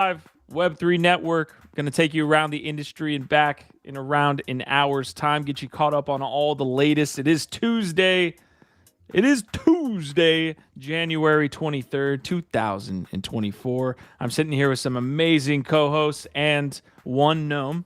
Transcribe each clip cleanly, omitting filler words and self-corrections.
Live Web3 Network. Going to take you around the industry and back in around an hour's time. Get you caught up on all the latest. It is Tuesday, January 23rd, 2024. I'm sitting here with some amazing co-hosts and one gnome.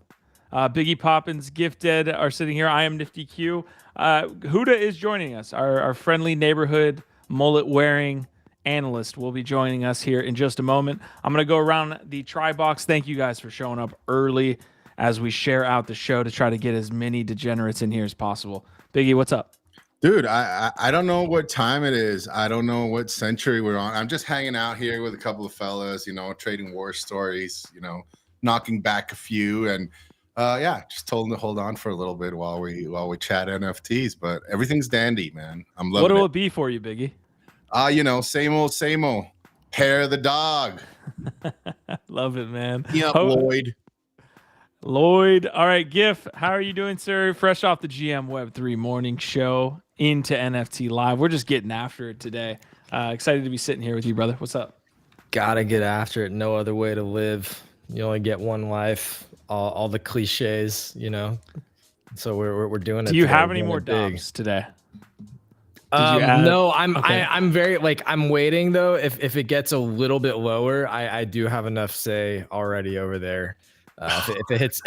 Biggie Poppins, Gifted are sitting here. I am Nifty Q. Huda is joining us. Our friendly neighborhood mullet-wearing analyst will be joining us here in just a moment. I'm going to go around the try box. Thank you guys for showing up early as we share out the show to try to get as many degenerates in here as possible. Biggie, what's up? Dude, I don't know what time it is. I don't know what century we're on. I'm just hanging out here with a couple of fellas, trading war stories, knocking back a few, and just told them to hold on for a little bit while we chat NFTs. But everything's dandy, man. I'm loving it. What will it be for you, Biggie? Same old. Hair the dog. Love it, man. Yep, Lloyd. All right, Gif, how are you doing, sir? Fresh off the GM Web3 morning show into NFT Live. We're just getting after it today. Excited to be sitting here with you, brother. What's up? Gotta get after it. No other way to live. You only get one life. All the cliches, So we're doing it. Do you have any more dubs today? No, I'm very I'm waiting though. If it gets a little bit lower, I do have enough say already over there. If it gets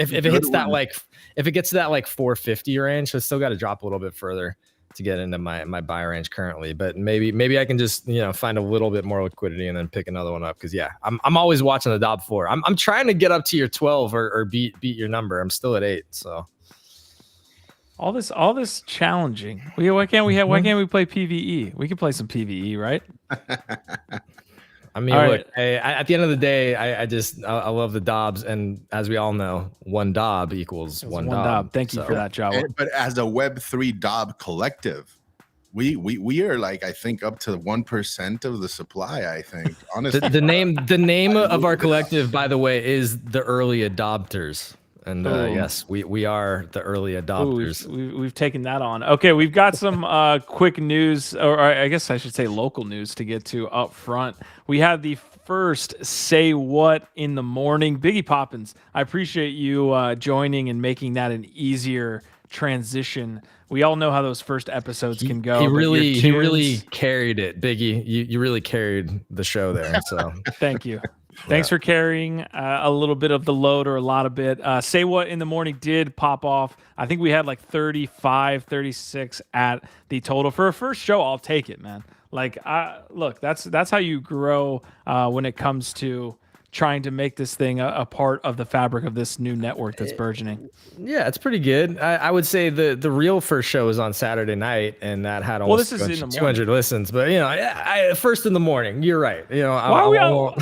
to that 450 range, I still got to drop a little bit further to get into my buy range currently. But maybe I can just find a little bit more liquidity and then pick another one up. Because I'm always watching the DOB 4. I'm trying to get up to your 12 or beat your number. I'm still at 8. So. All this challenging. Why can't we play PvE? We can play some PvE, right? I mean, look, at the end of the day, I love the DOBs, and as we all know, one DOB equals one DOB. Thank you for that, Java. But as a Web3 DOB collective, we are I think up to 1% of the supply. I think honestly, the name of our collective, by the way, is the early adopters. And yes, we are the early adopters. Ooh, we've taken that on. Okay, we've got some quick news, or I guess I should say local news to get to up front. We had the first Say What in the morning. Biggie Poppins, I appreciate you joining and making that an easier transition. We all know how those first episodes can go. He really carried it, Biggie. You really carried the show there. So thank you. Thanks for carrying a little bit of the load or a lot of it. Say What in the morning did pop off. I think we had 35, 36 at the total. For a first show, I'll take it, man. Look, that's how you grow when it comes to trying to make this thing a part of the fabric of this new network that's burgeoning. Yeah, it's pretty good. I would say the real first show was on Saturday night, and that had almost 200 listens. But first in the morning, you're right. Why are we all...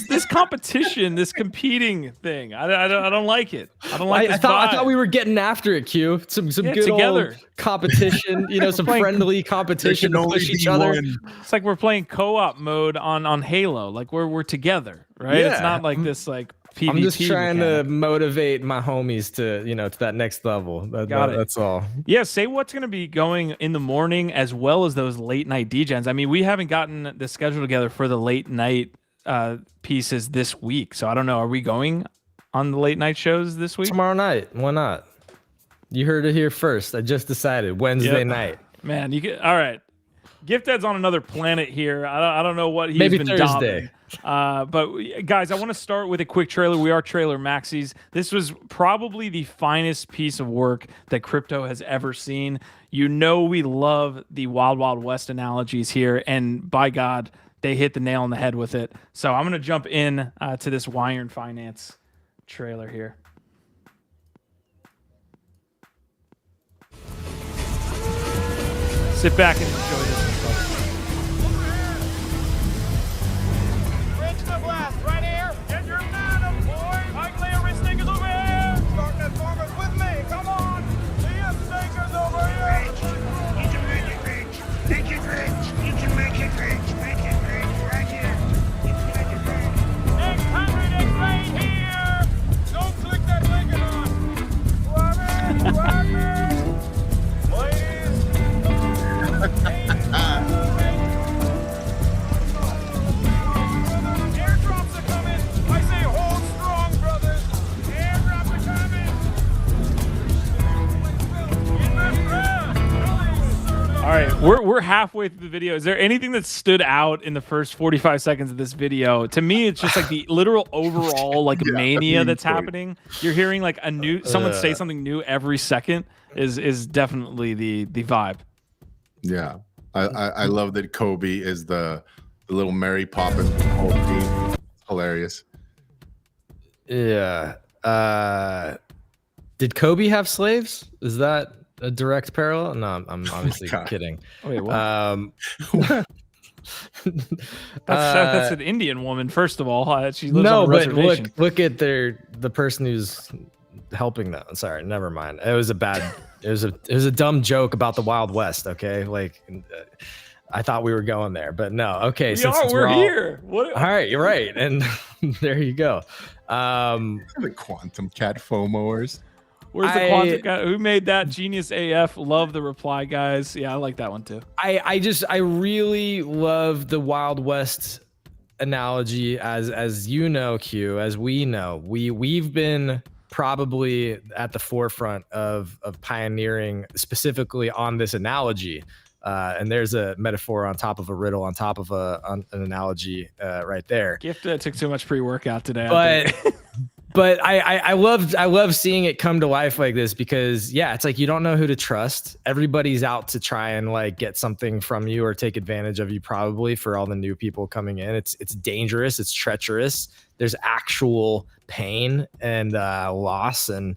this competition, this competing thing, I don't like it. I don't like. I thought we were getting after it. Q, some good together. Old competition. Some friendly competition to push each other. It's like we're playing co-op mode on Halo. Like we're together, right? Yeah. It's not like this PvP. I'm just trying to motivate my homies to to that next level. That's all. Yeah, Say What's going to be going in the morning as well as those late night degens. I mean, we haven't gotten the schedule together for the late night pieces this week, so I don't know. Are we going on the late night shows this week? Tomorrow night. Why not? You heard it here first. I just decided Wednesday night. Man, you get all right. Gifted's on another planet here. I don't know what he's maybe been Thursday. But guys, I want to start with a quick trailer. We are Trailer Maxis. This was probably the finest piece of work that crypto has ever seen. We love the Wild Wild West analogies here, and by God, they hit the nail on the head with it. So I'm going to jump in to this yEARN Finance trailer here. Sit back and enjoy this. Bridge the blast, right here. Get your madam, boys. High wrist stickers over here. Starting that farmers with me. Come on. The stickers over here. You can make it rich. Make it rich. You can make it rich. Make it rich right here. You can make it rich. Next 100 is right here. Don't click that link on. Grab it. Please. We're halfway through the video. Is there anything that stood out in the first 45 seconds of this video? To me, it's just like the literal overall like mania that's happening. You're hearing like a new someone say something new every second is definitely the vibe. Yeah. I love that Kobe is the little Mary Poppins with the whole team. Hilarious. Yeah. Did Kobe have slaves? Is that a direct parallel? No, I'm obviously kidding. Wait, what? That's an Indian woman. First of all, she lives on a reservation. But look at the person who's helping them. Sorry, never mind. It was a dumb joke about the Wild West. Okay, like I thought we were going there, but no. Okay, we're here. What? All right, you're right, and there you go. The Quantum Cat FOMOers. Where's the quantum guy? Who made that? Genius AF. Love the reply, guys. Yeah, I like that one too. I really love the Wild West analogy, as you know, Q, as we know. We've been probably at the forefront of pioneering specifically on this analogy. And there's a metaphor on top of a riddle on top of an analogy right there. Gift took too much pre-workout today. But I love seeing it come to life like this because it's like you don't know who to trust. Everybody's out to try and like get something from you or take advantage of you, probably, for all the new people coming in. It's dangerous, it's treacherous. There's actual pain and loss and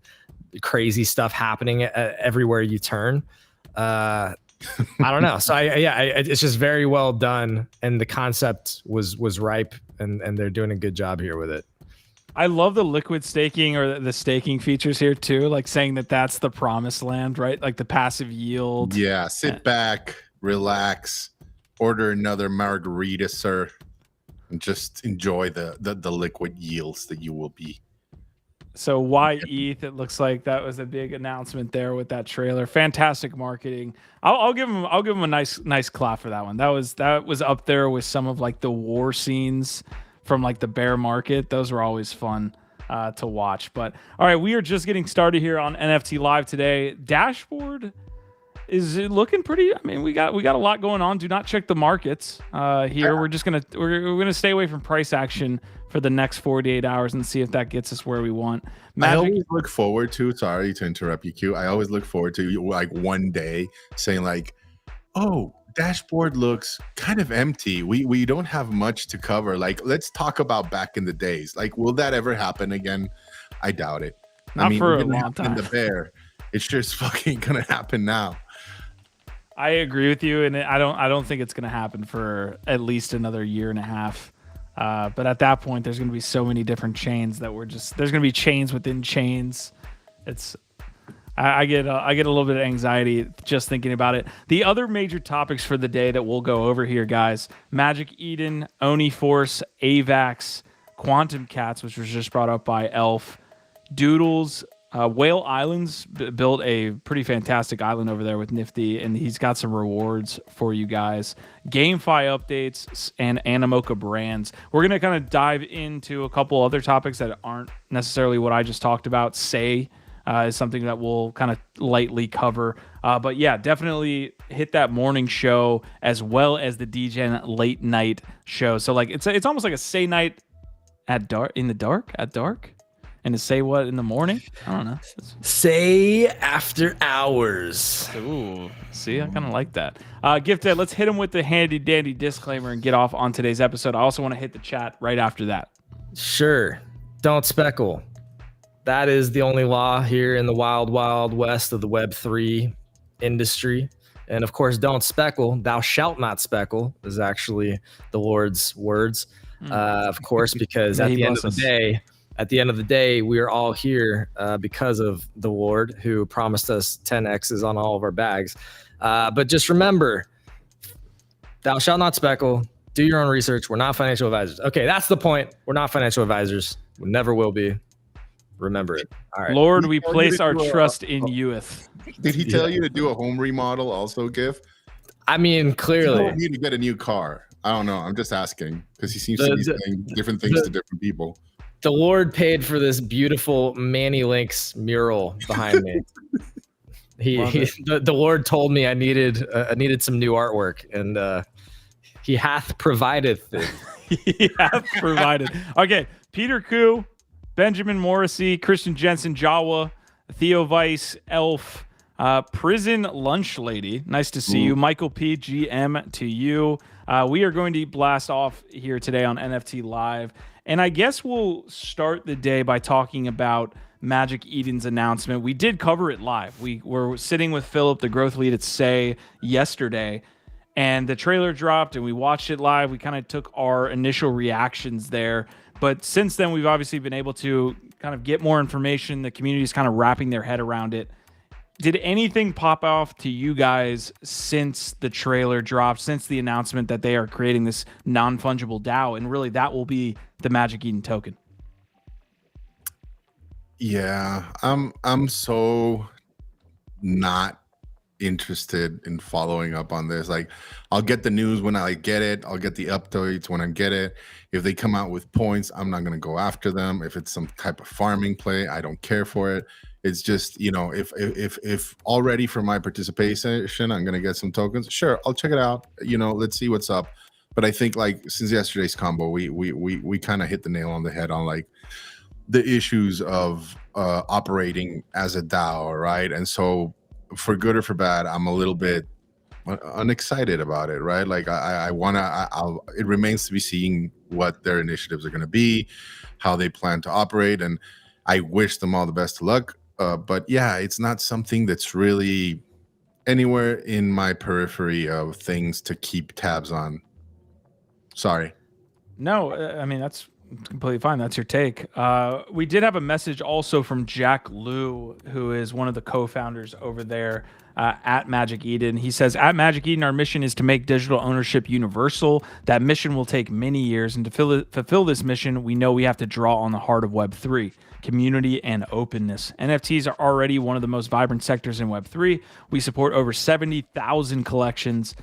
crazy stuff happening everywhere you turn. I don't know. So it's just very well done, and the concept was ripe, and they're doing a good job here with it. I love the liquid staking or the staking features here too, like saying that that's the promised land, right? Like the passive yield. Yeah, sit back, relax, order another margarita, sir, and just enjoy the liquid yields that you will be. So yETH, it looks like that was a big announcement there with that trailer. Fantastic marketing. I'll give him a nice clap for that one. That was up there with some of like the war scenes from like the bear market. Those were always fun to watch. But all right, we are just getting started here on NFT Live today. Dashboard is looking pretty. I mean, we got a lot going on. Do not check the markets here. We're gonna stay away from price action for the next 48 hours and see if that gets us where we want. I always look forward to. Sorry to interrupt you, Q. I always look forward to like one day saying like, oh, dashboard looks kind of empty. We don't have much to cover. Like, let's talk about back in the days. Like, will that ever happen again? I doubt it. Not for a long time. In the bear, it's just fucking gonna happen now. I agree with you, and I don't think it's gonna happen for at least another year and a half. But at that point, there's gonna be so many different chains that there's gonna be chains within chains. I get a little bit of anxiety just thinking about it. The other major topics for the day that we'll go over here, guys: Magic Eden, Oni Force, AVAX, Quantum Cats, which was just brought up by Elf, Doodles, Whale Islands built a pretty fantastic island over there with Nifty, and he's got some rewards for you guys. GameFi updates and Animoca brands. We're gonna kind of dive into a couple other topics that aren't necessarily what I just talked about. Say. Is something that we'll kind of lightly cover. But yeah, definitely hit that morning show as well as the DGen late night show. So like it's almost like a say night at dark, and to say what in the morning. I don't know. Say after hours. Ooh, see, I kind of like that. Gifted, let's hit him with the handy dandy disclaimer and get off on today's episode. I also want to hit the chat right after that. Sure. Don't speckle. That is the only law here in the wild, wild west of the Web3 industry. And of course, don't speckle. Thou shalt not speckle is actually the Lord's words. Of course, because at the end of the day, we are all here because of the Lord who promised us 10Xs on all of our bags. But just remember, thou shalt not speckle. Do your own research. We're not financial advisors. Okay, that's the point. We're not financial advisors. We never will be. Remember it. All right. Lord, we place our trust in youth. Did he tell you to do a home remodel also, Gif? I mean, clearly. He told me to get a new car. I don't know. I'm just asking because he seems to be saying different things to different people. The Lord paid for this beautiful Manny Links mural behind me. The Lord told me I needed some new artwork, and he hath provided it. He hath provided. Okay, Peter Koo, Benjamin Morrissey, Christian Jensen, Jawa, Theo Weiss, Elf, Prison Lunch Lady. Nice to see you. Michael P. GM to you. We are going to blast off here today on NFT Live. And I guess we'll start the day by talking about Magic Eden's announcement. We did cover it live. We were sitting with Philip, the growth lead at SEI, yesterday, and the trailer dropped and we watched it live. We kind of took our initial reactions there. But since then, we've obviously been able to kind of get more information. The community is kind of wrapping their head around it. Did anything pop off to you guys since the trailer dropped, since the announcement that they are creating this non-fungible DAO, and really that will be the Magic Eden token? Yeah, I'm so not interested in following up on this. Like, I'll get the news when I get it. I'll get the updates when I get it. If they come out with points, I'm not going to go after them. If it's some type of farming play, I don't care for it. It's just, you know, if already for my participation, I'm going to get some tokens. Sure, I'll check it out. You know, let's see what's up. But I think, like, since yesterday's combo, we kind of hit the nail on the head on, like, the issues of operating as a DAO, right? And so, for good or for bad, I'm a little bit unexcited about it, right? Like, it remains to be seen what their initiatives are going to be, how they plan to operate, and I wish them all the best of luck. But yeah, it's not something that's really anywhere in my periphery of things to keep tabs on. Sorry. No, I mean, that's completely fine. That's your take. We did have a message also from Jack Liu, who is one of the co-founders over there at Magic Eden. He says, at Magic Eden, our mission is to make digital ownership universal. That mission will take many years. And to fulfill this mission, we know we have to draw on the heart of Web3, community and openness. NFTs are already one of the most vibrant sectors in Web3. We support over 70,000 collections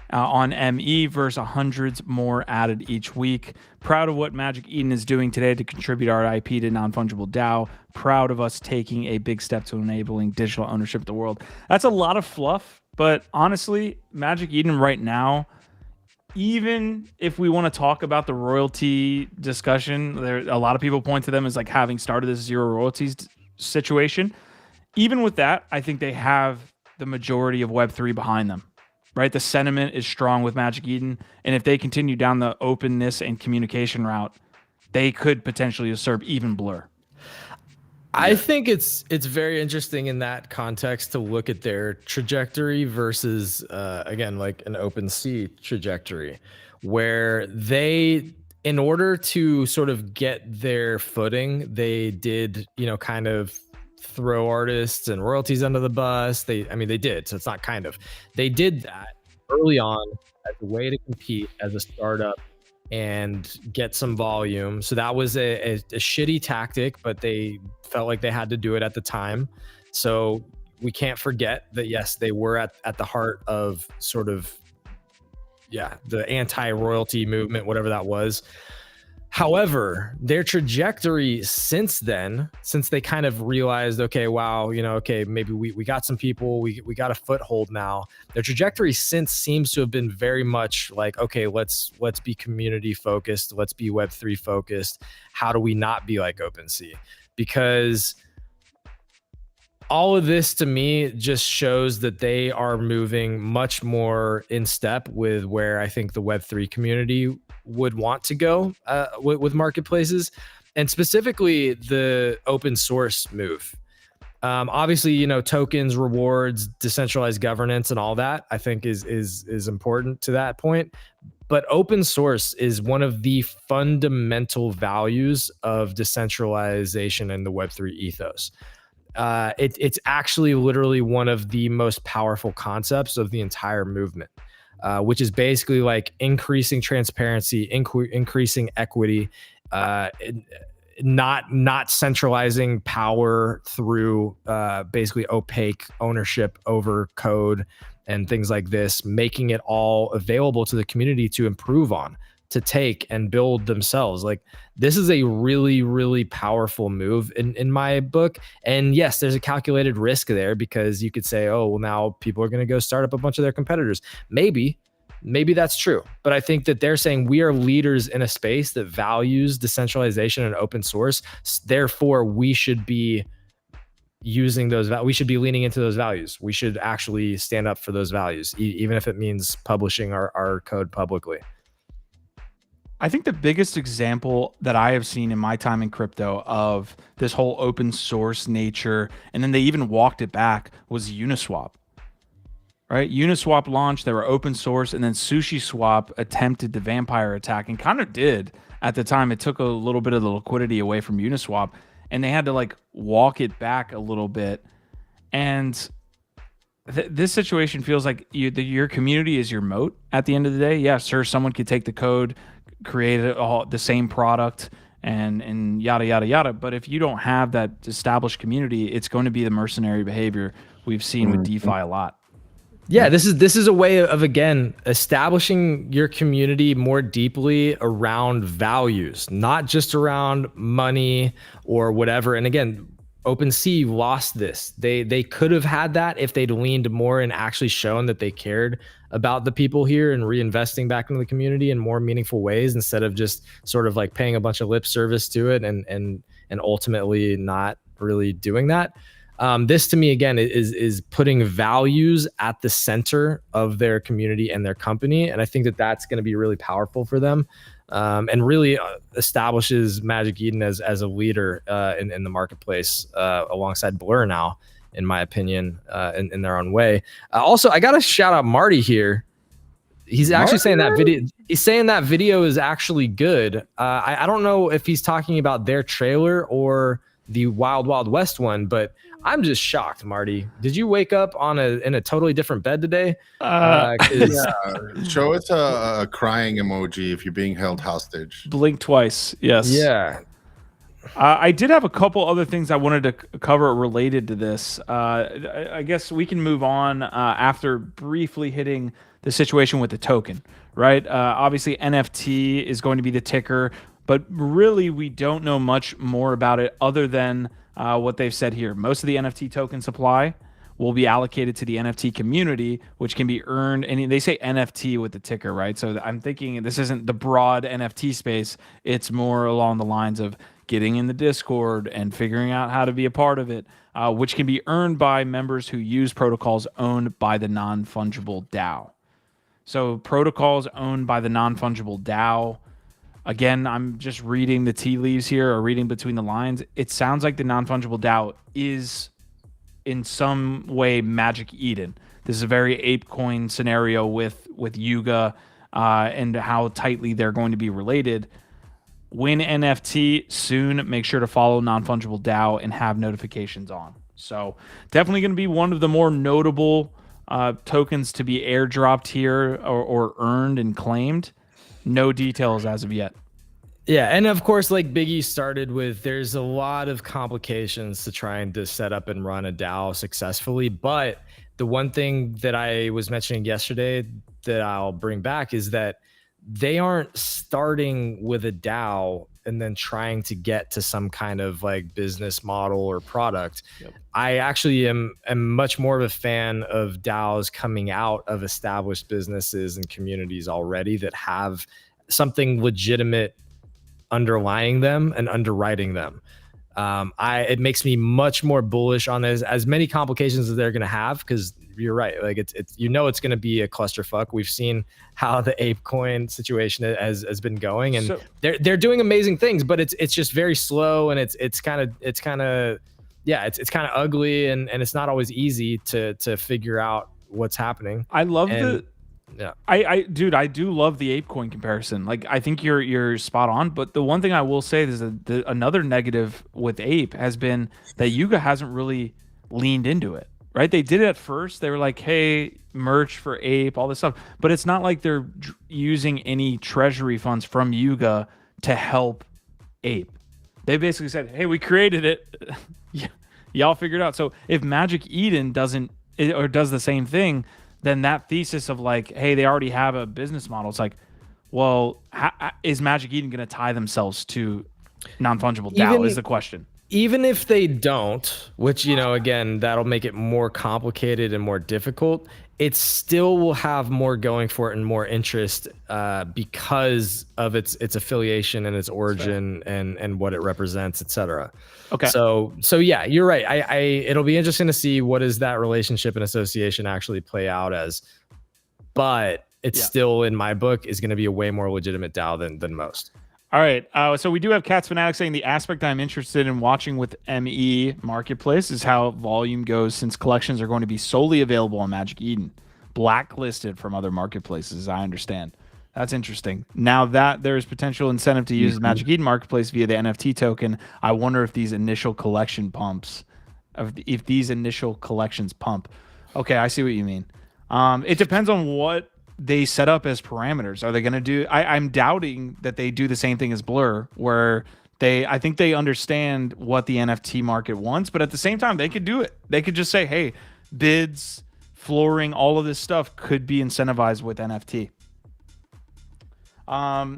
on ME versus hundreds more added each week. Proud of what Magic Eden is doing today to contribute our IP to non-fungible DAO. Proud of us taking a big step to enabling digital ownership of the world. That's a lot of fluff, but honestly, Magic Eden right now, even if we want to talk about the royalty discussion, a lot of people point to them as like having started this zero royalties situation. Even with that, I think they have the majority of Web3 behind them. Right, the sentiment is strong with Magic Eden, and if they continue down the openness and communication route, they could potentially usurp even Blur. I think it's very interesting in that context to look at their trajectory versus again, like an OpenSea trajectory, where they, in order to sort of get their footing, they did, you know, kind of throw artists and royalties under the bus. They did. So it's not kind of. They did that early on as a way to compete as a startup and get some volume. So that was a shitty tactic, but they felt like they had to do it at the time. So we can't forget that, yes, they were at the heart of sort of, yeah, the anti-royalty movement, whatever that was. However, their trajectory since then, since they kind of realized, okay, wow, you know, okay, maybe we got some people, we got a foothold now. Their trajectory since seems to have been very much like, okay, let's be community focused, let's be Web3 focused. How do we not be like OpenSea? Because all of this to me just shows that they are moving much more in step with where I think the Web3 community would want to go with marketplaces, and specifically the open source move. Obviously, you know, tokens, rewards, decentralized governance, and all that I think is important to that point. But open source is one of the fundamental values of decentralization in the Web3 ethos. It's actually literally one of the most powerful concepts of the entire movement. Which is basically like increasing transparency, increasing equity, not centralizing power through basically opaque ownership over code and things like this, making it all available to the community to improve on, to take and build themselves. Like, this is a really, really powerful move in my book. And yes, there's a calculated risk there, because you could say, oh, well, now people are going to go start up a bunch of their competitors. Maybe that's true. But I think that they're saying we are leaders in a space that values decentralization and open source. Therefore, we should be using those, we should be leaning into those values. We should actually stand up for those values, even if it means publishing our code publicly. I think the biggest example that I have seen in my time in crypto of this whole open source nature, and then they even walked it back, was Uniswap. Right? Uniswap launched, they were open source, and then SushiSwap attempted the vampire attack, and kind of did at the time. It took a little bit of the liquidity away from Uniswap, and they had to like walk it back a little bit. And this situation feels like your community is your moat at the end of the day. Yeah, sure, someone could take the code, create the same product, and yada, yada, yada. But if you don't have that established community, it's going to be the mercenary behavior we've seen with DeFi a lot. Yeah, this is a way of, again, establishing your community more deeply around values, not just around money or whatever. And again, OpenSea lost this. They could have had that if they'd leaned more and actually shown that they cared about the people here and reinvesting back into the community in more meaningful ways, instead of just sort of like paying a bunch of lip service to it and ultimately not really doing that. This to me, again, is putting values at the center of their community and their company. And I think that that's going to be really powerful for them, and really establishes Magic Eden as a leader in the marketplace, alongside Blur now, in my opinion, in their own way. Also, I got to shout out Marty here. He's actually saying that video. He's saying that video is actually good. I don't know if he's talking about their trailer or the Wild Wild West one, but I'm just shocked, Marty. Did you wake up in a totally different bed today? Yeah. Show us a crying emoji if you're being held hostage. Blink twice. Yes. Yeah. I did have a couple other things I wanted to cover related to this. I guess we can move on after briefly hitting the situation with the token, right? Obviously, NFT is going to be the ticker, but really we don't know much more about it other than what they've said here. Most of the NFT token supply will be allocated to the NFT community, which can be earned. And they say NFT with the ticker, right? So I'm thinking this isn't the broad NFT space. It's more along the lines of getting in the Discord and figuring out how to be a part of it, which can be earned by members who use protocols owned by the non-fungible DAO. So protocols owned by the non-fungible DAO. Again, I'm just reading the tea leaves here, or reading between the lines. It sounds like the non-fungible DAO is in some way Magic Eden. This is a very ApeCoin scenario with Yuga and how tightly they're going to be related. Win NFT soon. Make sure to follow non-fungible DAO and have notifications on. So definitely going to be one of the more notable tokens to be airdropped here or earned and claimed. No details as of yet. Yeah, and of course, like Biggie started with, there's a lot of complications to trying to set up and run a DAO successfully. But the one thing that I was mentioning yesterday that I'll bring back is that they aren't starting with a DAO and then trying to get to some kind of like business model or product. Yep. I actually am much more of a fan of DAOs coming out of established businesses and communities already that have something legitimate underlying them and underwriting them. It makes me much more bullish on this, as many complications as they're going to have, because you're right. Like it's it's going to be a clusterfuck. We've seen how the ApeCoin situation has been going, and they're doing amazing things, but it's just very slow, and it's kind of ugly, and it's not always easy to figure out what's happening. I love I do love the ApeCoin comparison. Like, I think you're spot on, but the one thing I will say is that another negative with Ape has been that Yuga hasn't really leaned into it. Right? They did it at first. They were like, hey, merch for Ape, all this stuff. But it's not like they're using any treasury funds from Yuga to help Ape. They basically said, hey, we created it. Y'all figure it out. So if Magic Eden does the same thing, then that thesis of like, hey, they already have a business model. It's like, Well, is Magic Eden going to tie themselves to non-fungible DAO is the question. Even if they don't, which, you know, again, that'll make it more complicated and more difficult, it still will have more going for it and more interest because of its affiliation and its origin and what it represents, etc. Okay. So yeah, you're right. It'll be interesting to see what does that relationship and association actually play out as, but it's still, in my book, is going to be a way more legitimate DAO than most. All right. So we do have Cats Fanatic saying the aspect I'm interested in watching with ME Marketplace is how volume goes, since collections are going to be solely available on Magic Eden, blacklisted from other marketplaces, as I understand. That's interesting. Now that there is potential incentive to use Magic Eden Marketplace via the NFT token, I wonder if these initial collection pumps, if these initial collections pump. Okay, I see what you mean. It depends on what they set up as parameters. Are they going to do? I'm doubting that they do the same thing as Blur, where I think they understand what the NFT market wants, but at the same time, they could do it. They could just say, hey, bids, flooring, all of this stuff could be incentivized with NFT. All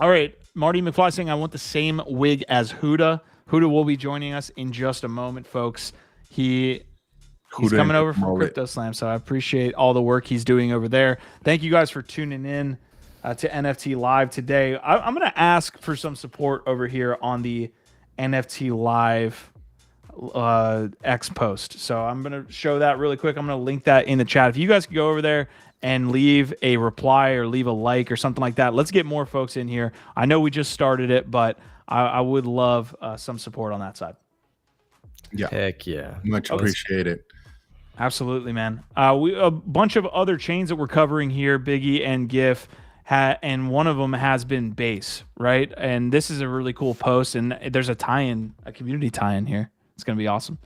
right, Marty McFly saying, I want the same wig as Huda. Huda will be joining us in just a moment, folks. He's coming over from Crypto Slam, so I appreciate all the work he's doing over there. Thank you guys for tuning in to NFT Live today. I'm going to ask for some support over here on the NFT Live X post. So I'm going to show that really quick. I'm going to link that in the chat. If you guys could go over there and leave a reply or leave a like or something like that, let's get more folks in here. I know we just started it, but I would love some support on that side. Yeah. Heck yeah. Much appreciate it. Absolutely, man. A bunch of other chains that we're covering here, Biggie and GIF, and one of them has been Base, right? And this is a really cool post, and there's a tie-in, a community tie-in here. It's going to be awesome.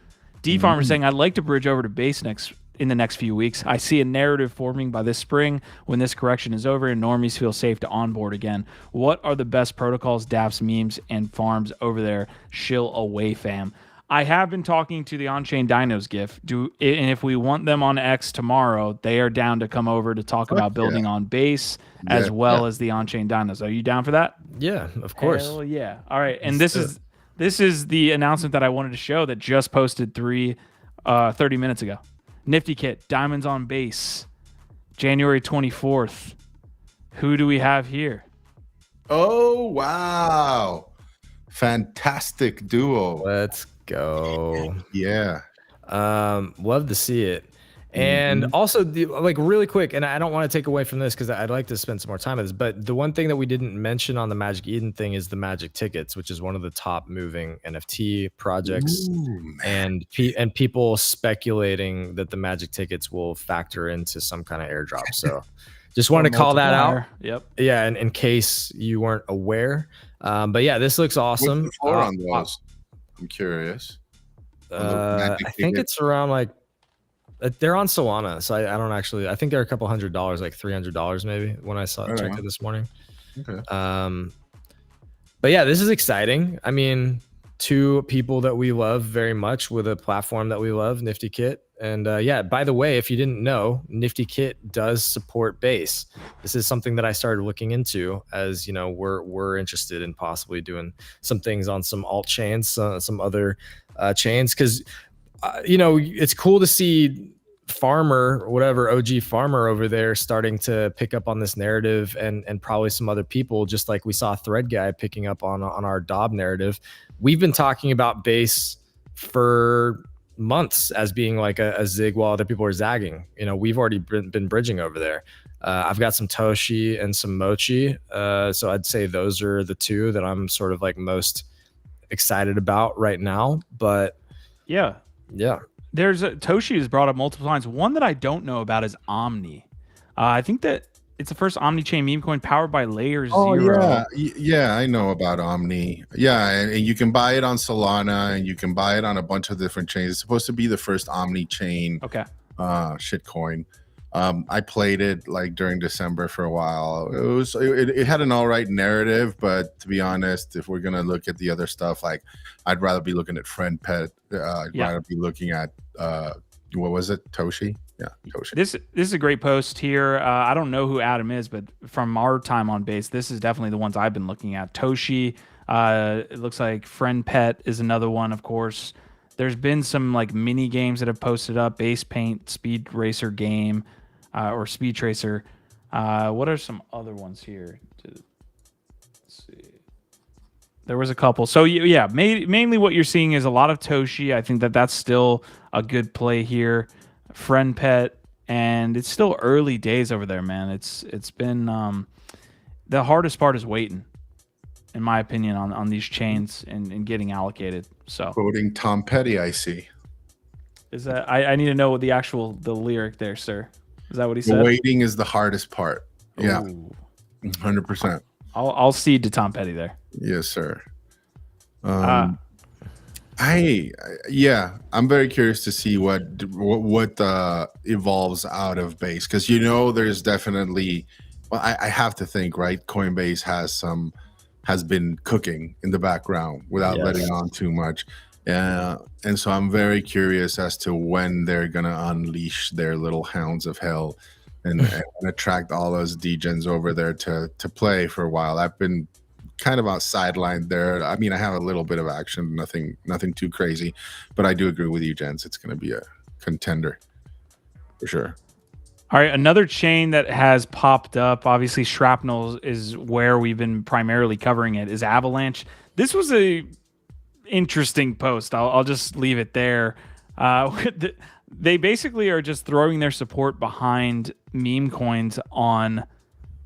D-Farmer saying, I'd like to bridge over to Base in the next few weeks. I see a narrative forming by this spring when this correction is over and normies feel safe to onboard again. What are the best protocols, dApps, memes, and farms over there? Shill away, fam. I have been talking to the on-chain dinos, GIF. And if we want them on X tomorrow, they are down to come over to talk about building on Base as well as the on-chain dinos. Are you down for that? Yeah, of course. Hell yeah. All right. And this is the announcement that I wanted to show that just posted 30 minutes ago. Nifty Kit, Diamonds on Base, January 24th. Who do we have here? Oh, wow. Fantastic duo. Let's go. Yeah. Love to see it. And also, like, really quick, and I don't want to take away from this because I'd like to spend some more time on this, but the one thing that we didn't mention on the Magic Eden thing is the Magic Tickets, which is one of the top moving NFT projects. And people speculating that the Magic Tickets will factor into some kind of airdrop. So just wanted to call that out. Yep. Yeah, and in case you weren't aware. But yeah, this looks awesome. What's the floor on those? I'm curious. I think it's around like, they're on Solana, so I don't actually. I think they're a couple $100, like $300 maybe. When I checked it this morning. Okay. But yeah, this is exciting. I mean, two people that we love very much with a platform that we love, Nifty Kit, and yeah. By the way, if you didn't know, Nifty Kit does support Base. This is something that I started looking into, as you know, we're interested in possibly doing some things on some alt chains, some other chains, because. You know, it's cool to see Farmer, whatever, OG Farmer over there starting to pick up on this narrative, and probably some other people, just like we saw Thread Guy picking up on our Dob narrative. We've been talking about Base for months as being like a zig while other people are zagging. You know, we've already been bridging over there. I've got some Toshi and some Mochi. So I'd say those are the two that I'm sort of like most excited about right now. But yeah. There's Toshi has brought up multiple times. One that I don't know about is Omni. I think that it's the first Omni-chain meme coin powered by Layer Zero. Yeah, I know about Omni. Yeah, and you can buy it on Solana, and you can buy it on a bunch of different chains. It's supposed to be the first Omni-chain shitcoin. I played it like during December for a while. It had an all right narrative, but to be honest, if we're gonna look at the other stuff, like I'd rather be looking at Friend Pet. I'd rather be looking at what was it, Toshi? Yeah, Toshi. This is a great post here. I don't know who Adam is, but from our time on base, this is definitely the ones I've been looking at. Toshi, it looks like Friend Pet is another one, of course. There's been some like mini games that have posted up. Base Paint, Speed Racer game, or Speed Tracer. What are some other ones here? Let's see. There was a couple. So yeah, mainly what you're seeing is a lot of Toshi. I think that's still a good play here. Friend Pet, and it's still early days over there, man. It's been the hardest part is waiting, in my opinion, on these chains and getting allocated. So Quoting Tom Petty, I see. is that I need to know what the lyric there, sir. Is that what he The said? waiting is the hardest part. Yeah, Ooh. 100%. I'll cede to Tom Petty there. Yes, sir. I'm very curious to see what evolves out of base, because there's definitely, well, I have to think, right, Coinbase has been cooking in the background without letting on too much, and so I'm very curious as to when they're gonna unleash their little hounds of hell and attract all those degens over there to play for a while. I've been kind of sidelined there. I mean, I have a little bit of action, nothing too crazy, but I do agree with you, gents. It's going to be a contender for sure. All right, another chain that has popped up, obviously Shrapnel is where we've been primarily covering it, is Avalanche. This was a interesting post. I'll just leave it there. They basically are just throwing their support behind meme coins on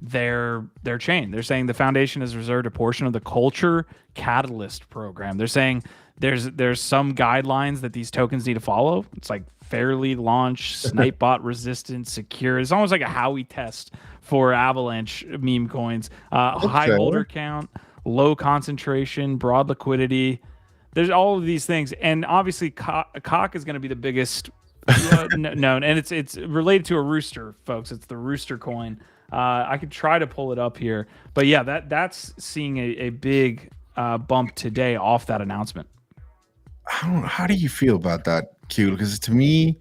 their chain. They're saying the foundation has reserved a portion of the Culture Catalyst program. They're saying there's some guidelines that these tokens need to follow. It's like fairly launch, snipe bot resistant, secure. It's almost like a Howey test for Avalanche meme coins. High holder count, low concentration, broad liquidity. There's all of these things, and obviously cock is going to be the biggest known, and it's related to a rooster, folks. It's the rooster coin. I could try to pull it up here, but yeah, that's seeing a big bump today off that announcement. How do you feel about that, Q? Because to me,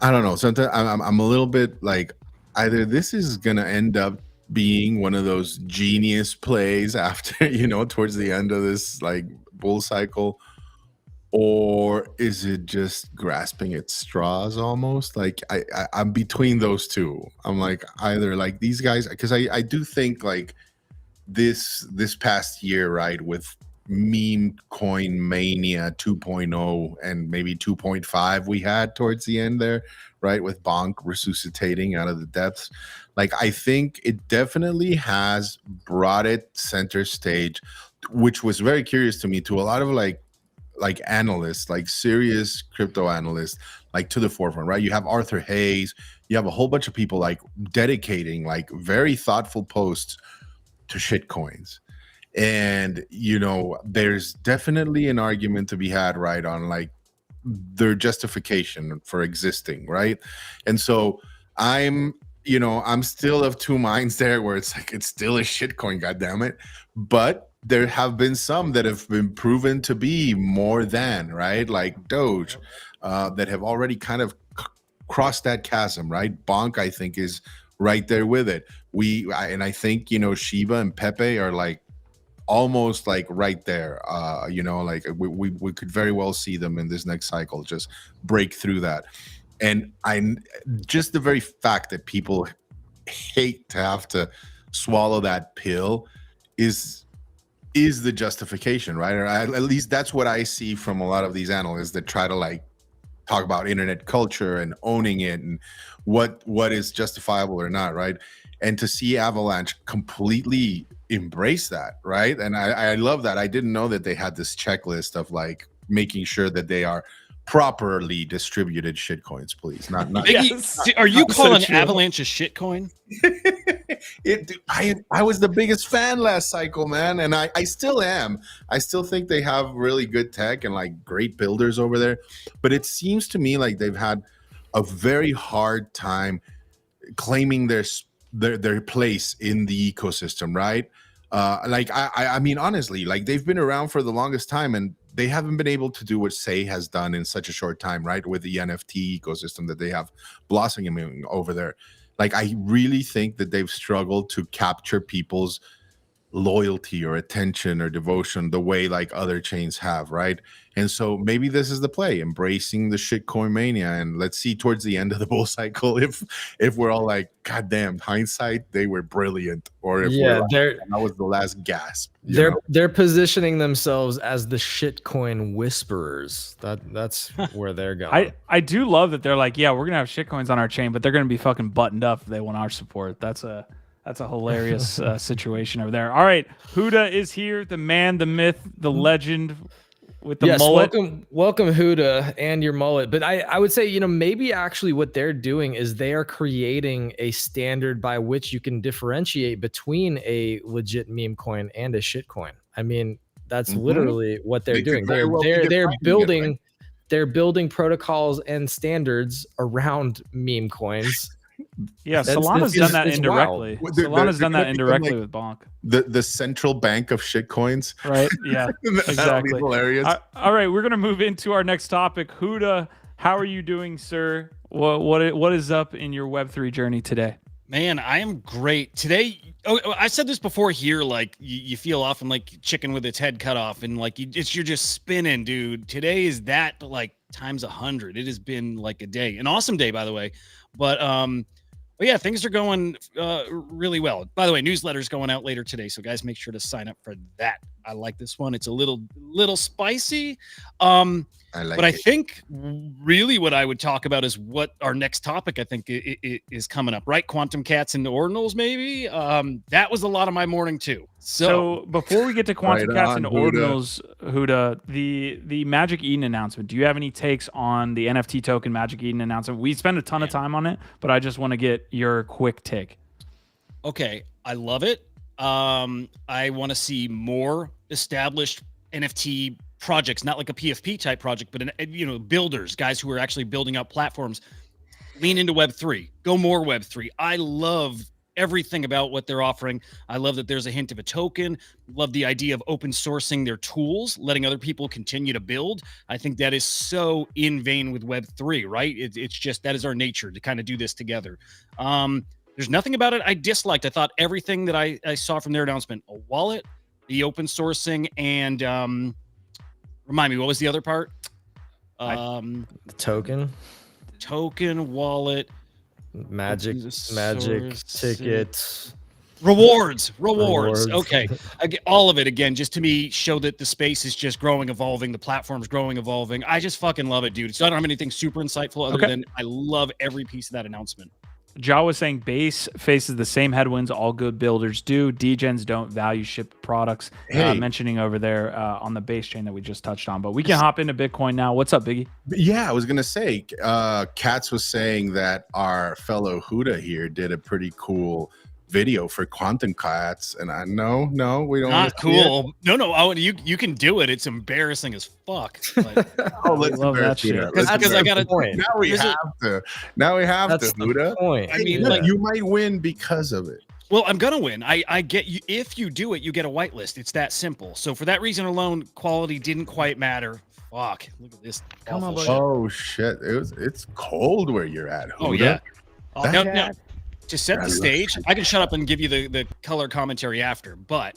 I don't know. Sometimes I'm a little bit like, either this is gonna end up being one of those genius plays after towards the end of this like bull cycle, or is it just grasping at straws almost? Like I'm between those two. I'm like, either like these guys, because I do think like this past year, right, with meme coin mania 2.0 and maybe 2.5 we had towards the end there, right, with Bonk resuscitating out of the depths, like I think it definitely has brought it center stage, which was very curious to me, to a lot of like analysts, like serious crypto analysts, like to the forefront, right? You have Arthur Hayes, you have a whole bunch of people like dedicating like very thoughtful posts to shit coins. And there's definitely an argument to be had, right, on like their justification for existing, right? And so I'm still of two minds there, where it's like it's still a shit coin, goddammit. But there have been some that have been proven to be more than, right, like Doge, that have already kind of crossed that chasm, right? Bonk, I think, is right there with it. And I think Shiba and Pepe are like almost like right there. Like we could very well see them in this next cycle just break through that. And just the very fact that people hate to have to swallow that pill is the justification, right? Or at least that's what I see from a lot of these analysts that try to like talk about internet culture and owning it and what is justifiable or not, right? And to see Avalanche completely embrace that, right? And I love that. I didn't know that they had this checklist of like making sure that they are properly distributed shitcoins, please. Not Yes. Are you calling Avalanche a shitcoin? I was the biggest fan last cycle, man, and I still am. I still think they have really good tech and like great builders over there, but it seems to me like they've had a very hard time claiming their place in the ecosystem, right? Like I mean, honestly, like they've been around for the longest time, and they haven't been able to do what SEI has done in such a short time, right? With the NFT ecosystem that they have blossoming over there. Like, I really think that they've struggled to capture people's loyalty or attention or devotion the way like other chains have, right? And so maybe this is the play, embracing the shitcoin mania, and let's see towards the end of the bull cycle if we're all like, god damn, hindsight, they were brilliant, or if we're like, that was the last gasp. They're positioning themselves as the shitcoin whisperers. That's where they're going. I do love that they're like, yeah, we're gonna have shitcoins on our chain, but they're gonna be fucking buttoned up if they want our support. That's a hilarious situation over there. All right, Huda is here, the man, the myth, the legend with the mullet. Welcome Huda and your mullet. But I would say, maybe actually what they're doing is they are creating a standard by which you can differentiate between a legit meme coin and a shit coin. I mean, that's literally what they're doing. They're building protocols and standards around meme coins. Yeah, Solana's done that indirectly. Solana's done that indirectly with Bonk. The central bank of shitcoins. Right, yeah, exactly. Hilarious. All right, we're going to move into our next topic. Huda, how are you doing, sir? What is up in your Web3 journey today? Man, I am great. Today, I said this before here, like, you feel often like chicken with its head cut off, and like you're just spinning, dude. Today is that, but like times 100. It has been like a day. An awesome day, by the way. But yeah, things are going really well. By the way, newsletter's going out later today, so guys, make sure to sign up for that. I like this one. It's a little spicy. I think really what I would talk about is what our next topic I think is coming up, right? Quantum cats and ordinals, maybe. That was a lot of my morning too. So before we get to quantum cats and ordinals, Huda, the Magic Eden announcement. Do you have any takes on the NFT token Magic Eden announcement? We spent a ton of time on it, but I just want to get your quick take. Okay, I love it. I want to see more established NFT projects, not like a PFP type project, but builders, guys who are actually building out platforms, lean into Web3, go more Web3. I love everything about what they're offering. I love that there's a hint of a token. Love the idea of open sourcing their tools, letting other people continue to build. I think that is so in vein with Web3, right? It's just, that is our nature to kind of do this together. There's nothing about it I disliked. I thought everything that I saw from their announcement, a wallet, the open sourcing, and remind me, what was the other part? The token, wallet, magic tickets, rewards. Okay, all of it again, just to me show that the space is just growing, evolving. The platform's growing, evolving. I just fucking love it, dude. So I don't have anything super insightful other than I love every piece of that announcement. Ja was saying base faces the same headwinds all good builders do. Degens don't value shipped products. Mentioning over there on the base chain that we just touched on. But we can hop into Bitcoin now. What's up, Biggie? Yeah, I was going to say, Katz was saying that our fellow Huda here did a pretty cool video for quantum cats, and I no, we don't. Not cool. No. You can do it. It's embarrassing as fuck. Like, let's love that shit. Because I got a point. Now we have to. That's Huda. Point. I mean, like, you might win because of it. Well, I'm gonna win. I get you. If you do it, you get a whitelist. It's that simple. So for that reason alone, quality didn't quite matter. Fuck. Look at this. Come on, buddy. Oh shit! It's cold where you're at, Huda. Oh yeah. Now, to set the stage, I can shut up and give you the color commentary after, but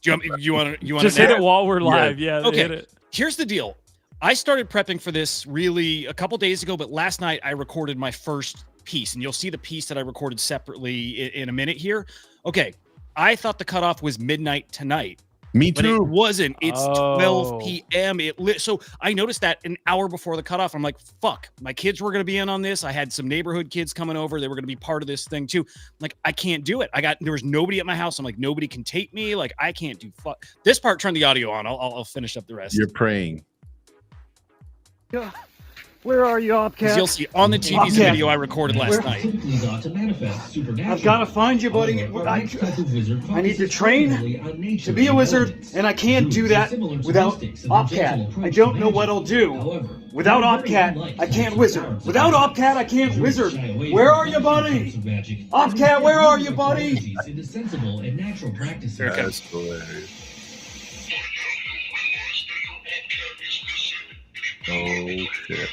do you want to just hit it while we're live? Yeah. Okay. Hit it. Here's the deal. I started prepping for this really a couple days ago, but last night I recorded my first piece, and you'll see the piece that I recorded separately in a minute here. Okay. I thought the cutoff was midnight tonight. Me too. But it wasn't. It's 12 p.m. So I noticed that an hour before the cutoff. I'm like, fuck, my kids were going to be in on this. I had some neighborhood kids coming over. They were going to be part of this thing too. Like, I can't do it. There was nobody at my house. I'm like, nobody can tape me. Like, I can't do fuck. This part, turn the audio on. I'll finish up the rest. You're praying. Yeah. Where are you, Opcat? You'll see on the TV's video I recorded last night. I've got to find you, buddy. I need to train to be a wizard, and I can't do that without Opcat. I don't know what I'll do. Without Opcat, I can't wizard. Without Opcat, I can't wizard. Where are you, buddy? Opcat, where are you, buddy? That's hilarious. shit.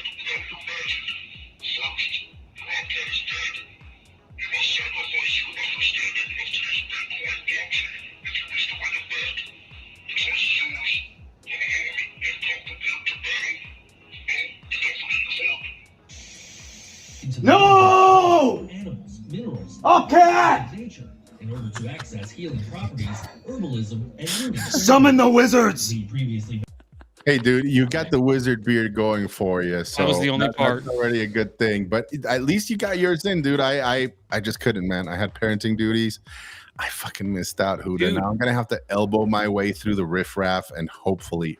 No! Okay! In order to access healing properties, herbalism, and learning. Summon the wizards! Hey, dude, you got the wizard beard going for you. So That was the only part. That's already a good thing. But at least you got yours in, dude. I just couldn't, man. I had parenting duties. I fucking missed out, Huda. Dude. Now I'm gonna have to elbow my way through the riffraff and hopefully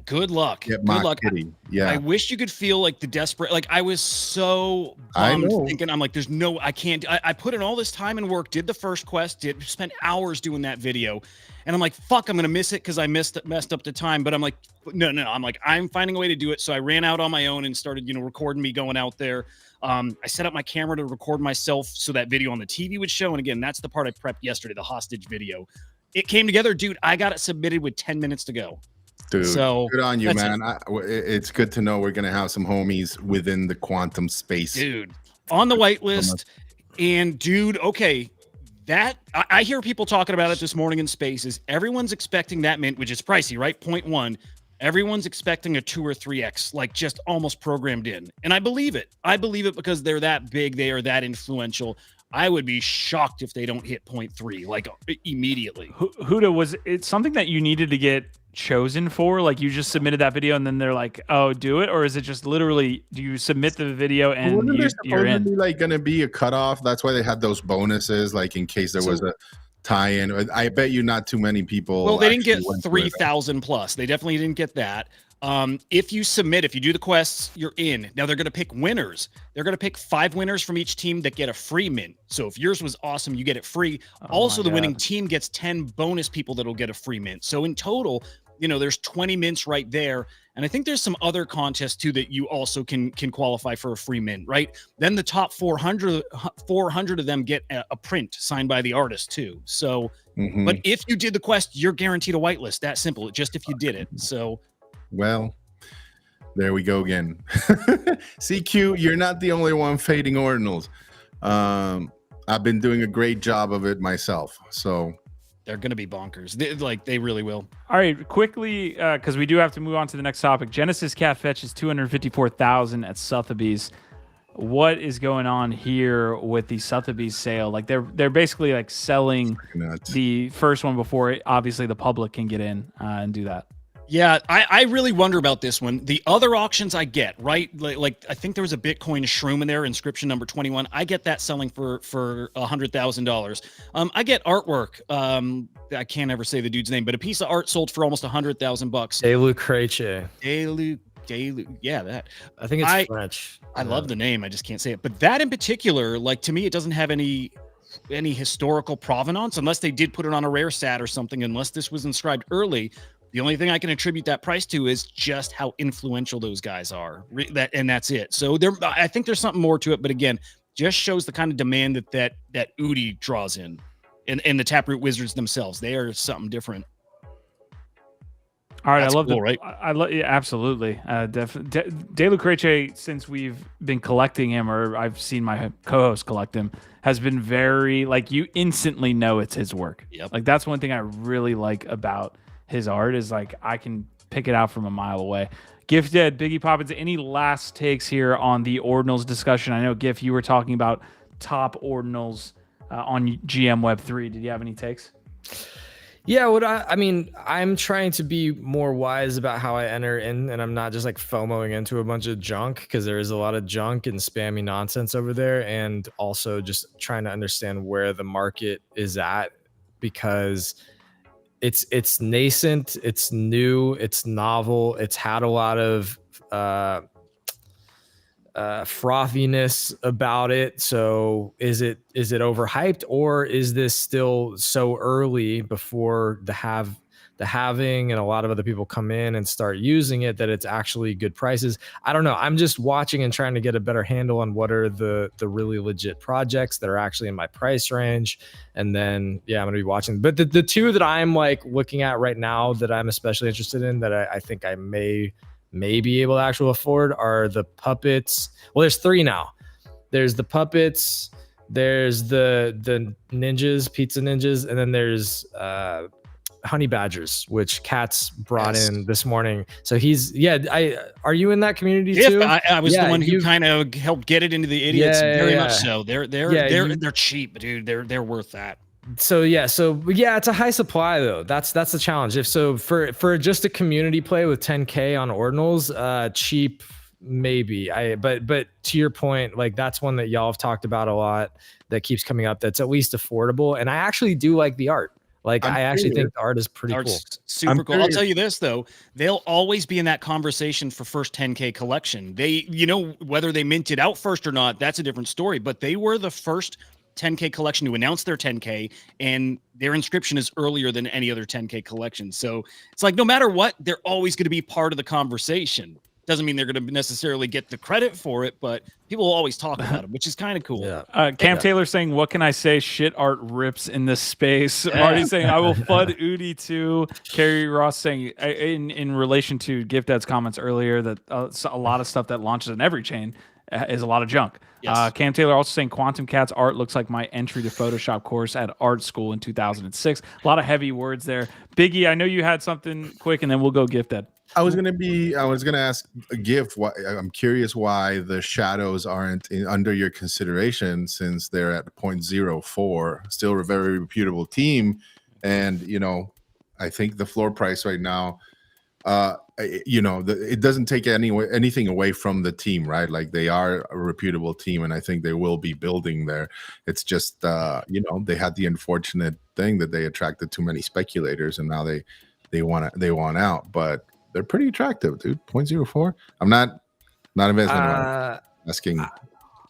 Good luck. get Good my luck. kitty. Yeah. I wish you could feel like the desperate, like I was so I bummed know. thinking, I'm like, there's no, I can't, I put in all this time and work, did the first quest, spent hours doing that video. And I'm like, fuck, I'm going to miss it because I messed up the time. But I'm like, no, I'm like, I'm finding a way to do it. So I ran out on my own and started, recording me going out there. I set up my camera to record myself so that video on the TV would show. And again, that's the part I prepped yesterday, the hostage video. It came together, dude. I got it submitted with 10 minutes to go. Dude, So good on you, that's man. It's good to know we're gonna have some homies within the quantum space. Dude, on the whitelist. And dude, okay, that I hear people talking about it this morning in spaces. Everyone's expecting that mint, which is pricey, right? 0.1. Everyone's expecting a 2 or 3x, like just almost programmed in. And I believe it. I believe it because they're that big, they are that influential. I would be shocked if they don't hit 0.3 like immediately. Huda, was it something that you needed to get chosen for? Like you just submitted that video and then they're like, oh, do it? Or is it just literally, do you submit the video and Wasn't there you're in? supposedly, like gonna be a cutoff? That's why they had those bonuses, like in case there was a tie-in. I bet you not too many people. Well, they didn't get actually went through it. 3,000 plus. They definitely didn't get that. If you submit, if you do the quests, you're in. Now they're going to pick winners. They're going to pick 5 winners from each team that get a free mint. So if yours was awesome, you get it free. Also, the winning team gets 10 bonus people that'll get a free mint. So in total, there's 20 mints right there. And I think there's some other contests too that you also can qualify for a free mint, right? Then the top 400 of them get a print signed by the artist too. So, but if you did the quest, you're guaranteed a whitelist. That simple. Just if you did it. So. Well, there we go again. CQ, you're not the only one fading ordinals. I've been doing a great job of it myself. So they're going to be bonkers. They really will. All right, quickly, because we do have to move on to the next topic. Genesis Cat Fetch is 254,000 at Sotheby's. What is going on here with the Sotheby's sale? Like they're basically like selling the first one before obviously the public can get in and do that. Yeah, I really wonder about this one. The other auctions I get, right? Like I think there was a Bitcoin shroom in there, inscription number 21. I get that selling for $100,000. I get artwork. I can't ever say the dude's name, but a piece of art sold for almost $100,000. Yeah, that. I think it's French. I love the name. I just can't say it. But that in particular, like to me, it doesn't have any historical provenance unless they did put it on a rare sat or something. Unless this was inscribed early. The only thing I can attribute that price to is just how influential those guys are. And that's it. So I think there's something more to it. But again, just shows the kind of demand that Udi draws in, and the Taproot Wizards themselves. They are something different. All right, That's I love cool, the right? I love absolutely. De Lucrece, since we've been collecting him, or I've seen my co-host collect him, has been very like you instantly know it's his work. Yep. Like that's one thing I really like about his art is like I can pick it out from a mile away. Gifted, Biggie Poppins, any last takes here on the ordinals discussion? I know Gif, you were talking about top ordinals on GM Web 3. Did you have any takes? Yeah, I mean, I'm trying to be more wise about how I enter in, and I'm not just like FOMOing into a bunch of junk because there is a lot of junk and spammy nonsense over there, and also just trying to understand where the market is at because it's nascent, it's new, it's novel, it's had a lot of frothiness about it. So is it overhyped, or is this still so early before the having and a lot of other people come in and start using it that it's actually good prices? I don't know. I'm just watching and trying to get a better handle on what are the really legit projects that are actually in my price range. And then, yeah, I'm going to be watching. But the two that I'm like looking at right now that I'm especially interested in that I think I may may be able to actually afford are the puppets. Well, there's 3 now. There's the puppets, there's the ninjas, pizza ninjas, and then there's honey badgers, which Kat's brought in this morning. So he's are you in that community too? I was the one who kind of helped get it into the idiots. Very much so. They're cheap, dude. They're worth that. So it's a high supply though. That's the challenge. If so, for just a community play with 10K on ordinals, cheap maybe. But to your point, like that's one that y'all have talked about a lot that keeps coming up. That's at least affordable, and I actually do like the art. Like I actually think the art is pretty cool. Super cool. I'll tell you this though, they'll always be in that conversation for first 10K collection. They, whether they minted out first or not, that's a different story. But they were the first 10K collection to announce their 10K, and their inscription is earlier than any other 10K collection. So it's like no matter what, they're always going to be part of the conversation. Doesn't mean they're going to necessarily get the credit for it, but people will always talk about them, which is kind of cool. Cam Taylor saying, "What can I say? Shit art rips in this space." Marty saying, "I will FUD Udi too." Carrie Ross saying, in relation to Gift Dad's comments earlier, that a lot of stuff that launches on every chain is a lot of junk. Yes. Cam Taylor also saying, "Quantum Cat's art looks like my entry to Photoshop course at art school in 2006." A lot of heavy words there. Biggie, I know you had something quick, and then we'll go Gift Dad. I was gonna ask Gift. Why I'm curious why the shadows aren't under your consideration, since they're at 0.04, still a very reputable team, and I think the floor price right now, it doesn't take anything away from the team, right? Like they are a reputable team, and I think they will be building there. It's just they had the unfortunate thing that they attracted too many speculators, and now they want out, but they're pretty attractive, dude. 0.04. I'm not investing. Asking.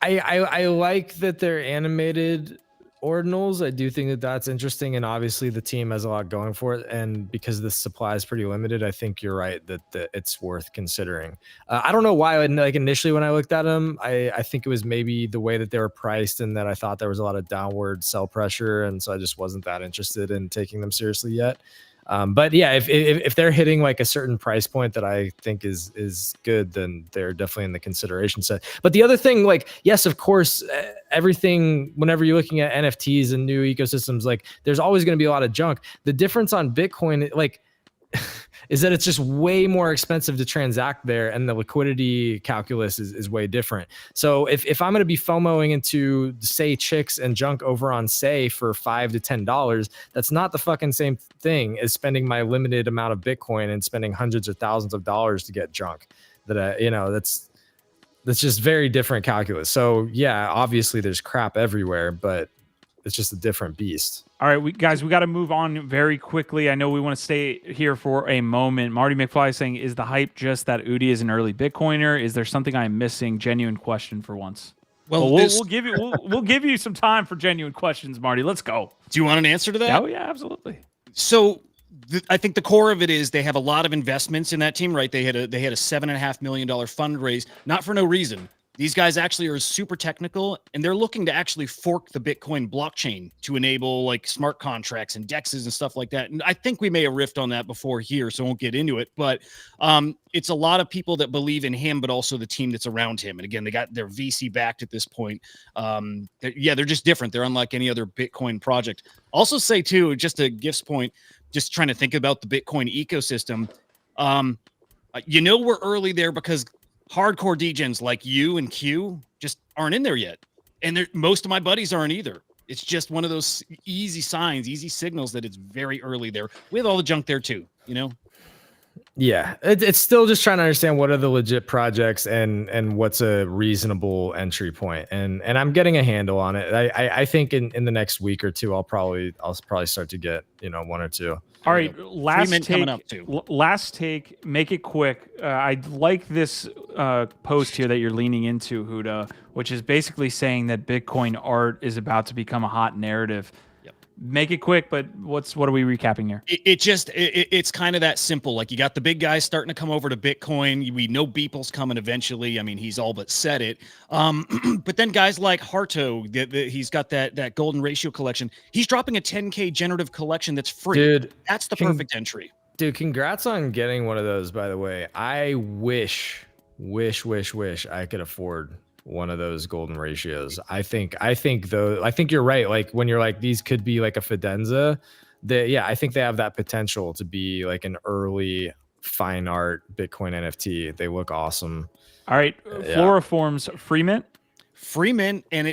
I like that they're animated ordinals. I do think that that's interesting, and obviously the team has a lot going for it. And because the supply is pretty limited, I think you're right that it's worth considering. I don't know why. Like initially when I looked at them, I think it was maybe the way that they were priced, and that I thought there was a lot of downward sell pressure, and so I just wasn't that interested in taking them seriously yet. But yeah, if they're hitting like a certain price point that I think is good, then they're definitely in the consideration set. But the other thing, like, yes, of course, everything, whenever you're looking at NFTs and new ecosystems, like there's always going to be a lot of junk. The difference on Bitcoin, like, is that it's just way more expensive to transact there, and the liquidity calculus is way different. So if I'm going to be FOMOing into, say, chicks and junk over on Say for $5 to $10, that's not the fucking same thing as spending my limited amount of Bitcoin and spending hundreds of thousands of dollars to get junk. That's just very different calculus. So yeah, obviously there's crap everywhere, but it's just a different beast. All right, we got to move on very quickly. I know we want to stay here for a moment. Marty McFly is saying, "Is the hype just that Udi is an early Bitcoiner? Is there something I'm missing?" Genuine question for once. Well, we'll give you some time for genuine questions, Marty. Let's go. Do you want an answer to that? Oh yeah, absolutely. So I think the core of it is they have a lot of investments in that team, right? They had a $7.5 million fundraise, not for no reason. These guys actually are super technical, and they're looking to actually fork the Bitcoin blockchain to enable like smart contracts and DEXs and stuff like that. And I think we may have riffed on that before here, so I won't get into it. But it's a lot of people that believe in him, but also the team that's around him. And again, they got their VC backed at this point. They're just different. They're unlike any other Bitcoin project. Also say too, just to Gift's point, just trying to think about the Bitcoin ecosystem. We're early there because hardcore degens like you and Q just aren't in there yet. And most of my buddies aren't either. It's just one of those easy signs, easy signals that it's very early there with all the junk there too, Yeah, it's still just trying to understand what are the legit projects and what's a reasonable entry point. And I'm getting a handle on it. I think in the next week or two, I'll probably start to get, one or two. All right, last take, make it quick. I like this post here that you're leaning into, Huda, which is basically saying that Bitcoin art is about to become a hot narrative. Yep. Make it quick, but what are we recapping here? It's kind of that simple. Like you got the big guys starting to come over to Bitcoin. We know Beeple's coming eventually. I mean, he's all but said it. But then guys like Harto, he's got that golden ratio collection. He's dropping a 10K generative collection that's free. Dude, that's the perfect entry. Dude, congrats on getting one of those, by the way. I wish I could afford one of those golden ratios. I think you're right. Like when you're like, these could be like a Fidenza. I think they have that potential to be like an early fine art Bitcoin NFT. They look awesome. All right, Floriform's Freeman, and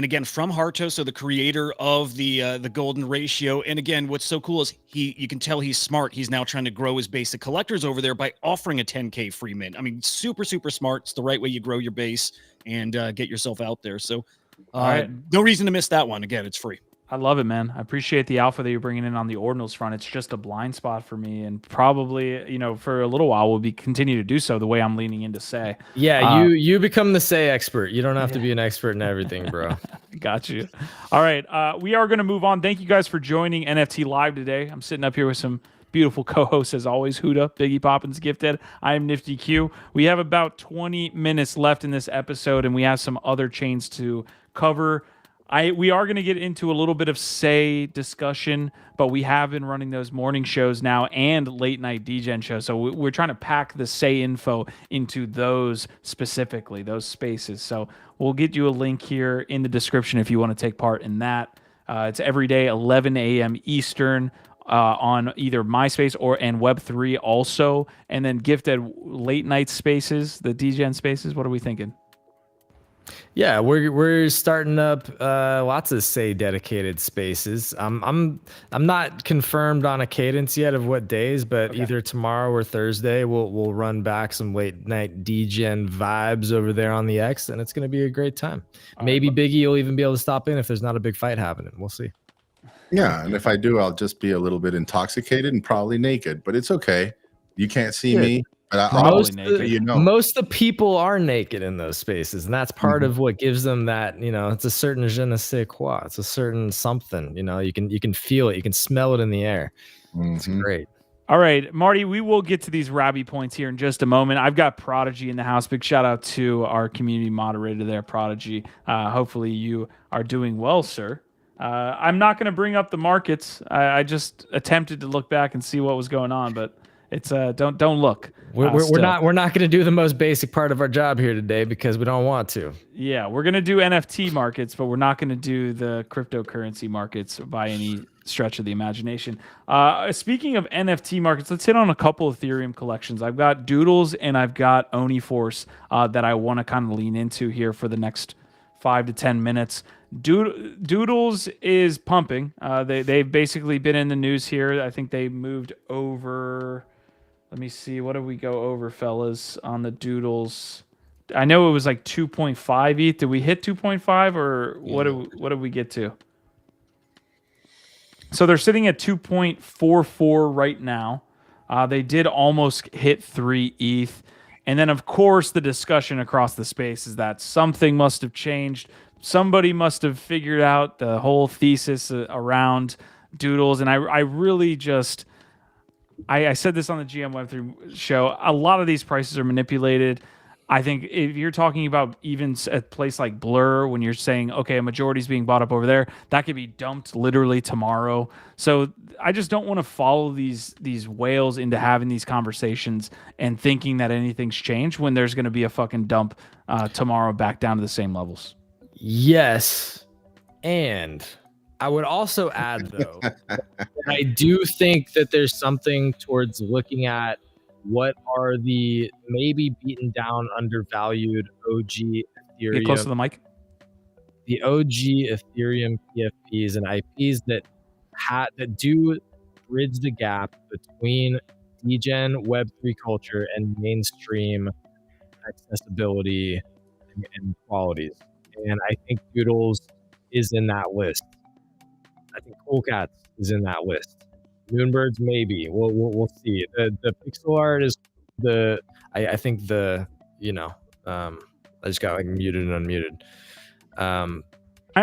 again from Harto, so the creator of the golden ratio. And again, what's so cool is you can tell he's smart. He's now trying to grow his base of collectors over there by offering a 10K free mint. I mean, super smart. It's the right way you grow your base and get yourself out there. So no reason to miss that one. Again, it's free. I love it, man. I appreciate the alpha that you're bringing in on the ordinals front. It's just a blind spot for me, and probably, for a little while, will continue to do so the way I'm leaning into SEI. Yeah, you become the SEI expert. You don't have to be an expert in everything, bro. Got you. All right, we are going to move on. Thank you guys for joining NFT Live today. I'm sitting up here with some beautiful co-hosts as always. Huda, Biggie Poppins, Gifted. I am Nifty Q. We have about 20 minutes left in this episode, and we have some other chains to cover. We are going to get into a little bit of SEI discussion, but we have been running those morning shows now and late night DGen shows. So we're trying to pack the SEI info into those specifically, those spaces. So we'll get you a link here in the description if you want to take part in that. It's every day, 11 a.m. Eastern on either MySpace and Web3 also. And then Gifted late night spaces, the DGen spaces. What are we thinking? Yeah, we're starting up lots of SEI dedicated spaces. I'm not confirmed on a cadence yet of what days, but either tomorrow or Thursday we'll run back some late night DGen vibes over there on the X, and it's gonna be a great time. Maybe Biggie will even be able to stop in if there's not a big fight happening. We'll see. Yeah, and if I do, I'll just be a little bit intoxicated and probably naked, but it's okay. You can't see me. But most of the people are naked in those spaces, and that's part of what gives them that, it's a certain je ne sais quoi. It's a certain something, you can feel it, you can smell it in the air. It's great. All right, Marty, we will get to these Rabby points here in just a moment. I've got Prodigy in the house. Big shout out to our community moderator there, Prodigy. Hopefully you are doing well, sir. I'm not going to bring up the markets. I just attempted to look back and see what was going on, but it's don't look. We're not going to do the most basic part of our job here today because we don't want to. Yeah, we're going to do NFT markets, but we're not going to do the cryptocurrency markets by any stretch of the imagination. Speaking of NFT markets, let's hit on a couple of Ethereum collections. I've got Doodles and I've got Force that I want to kind of lean into here for the next 5 to 10 minutes. Doodles is pumping. They've basically been in the news here. I think they moved over. Let me see. What did we go over, fellas, on the Doodles? I know it was like 2.5 ETH. Did we hit 2.5 or what did we get to? So they're sitting at 2.44 right now. They did almost hit 3 ETH. And then, of course, the discussion across the space is that something must have changed. Somebody must have figured out the whole thesis around Doodles. And I really just... I said this on the GM Web3 show. A lot of these prices are manipulated. I think if you're talking about even a place like Blur, when you're saying, okay, a majority is being bought up over there, that could be dumped literally tomorrow. So I just don't want to follow these whales into having these conversations and thinking that anything's changed when there's going to be a fucking dump tomorrow back down to the same levels. Yes. And I would also add, though, I do think that there's something towards looking at what are the maybe beaten down, undervalued OG Ethereum. Get close to the mic. The OG Ethereum PFPs and IPs that do bridge the gap between degen Web3 culture and mainstream accessibility and qualities. And I think Doodles is in that list. I think Cool Cats is in that list. Moonbirds, maybe. We'll see. The pixel art is I think I just got like muted and unmuted.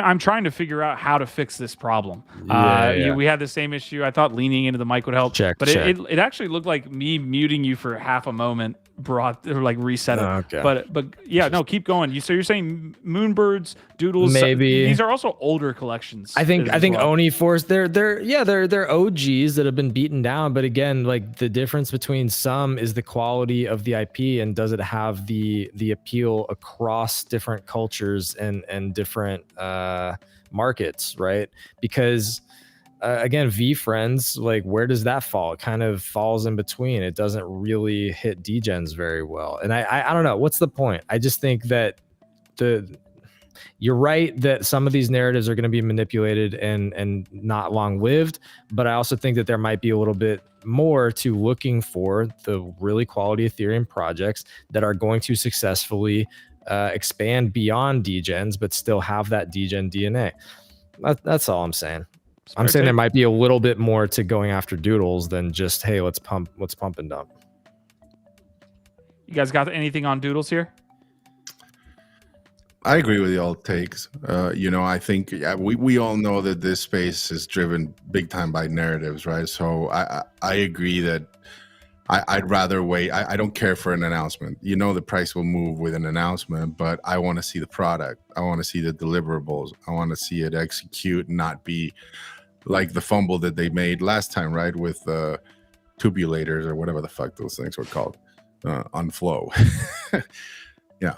I'm trying to figure out how to fix this problem. Yeah. We had the same issue. I thought leaning into the mic would help, but it actually looked like me muting you for half a moment brought or like reset it. Okay. But yeah, no, keep going. So you're saying Moonbirds, Doodles, maybe these are also older collections. I think well. Oni Force they're OGs that have been beaten down, but again, like the difference between some is the quality of the IP and does it have the appeal across different cultures and different markets, right? Because again, V Friends, like where does that fall? It kind of falls in between. It doesn't really hit degens very well. And I don't know, what's the point? I just think that you're right that some of these narratives are going to be manipulated and not long lived, but I also think that there might be a little bit more to looking for the really quality Ethereum projects that are going to successfully expand beyond degens, but still have that degen DNA. That's all I'm saying. I'm saying there might be a little bit more to going after Doodles than just, hey, let's pump and dump. You guys got anything on Doodles here? I agree with y'all takes. I think we all know that this space is driven big time by narratives, right? So I agree that I'd rather wait. I don't care for an announcement. The price will move with an announcement, but I want to see the product. I want to see the deliverables. I want to see it execute, not be like the fumble that they made last time, right? With tubulators or whatever the fuck those things were called on Flow. Yeah.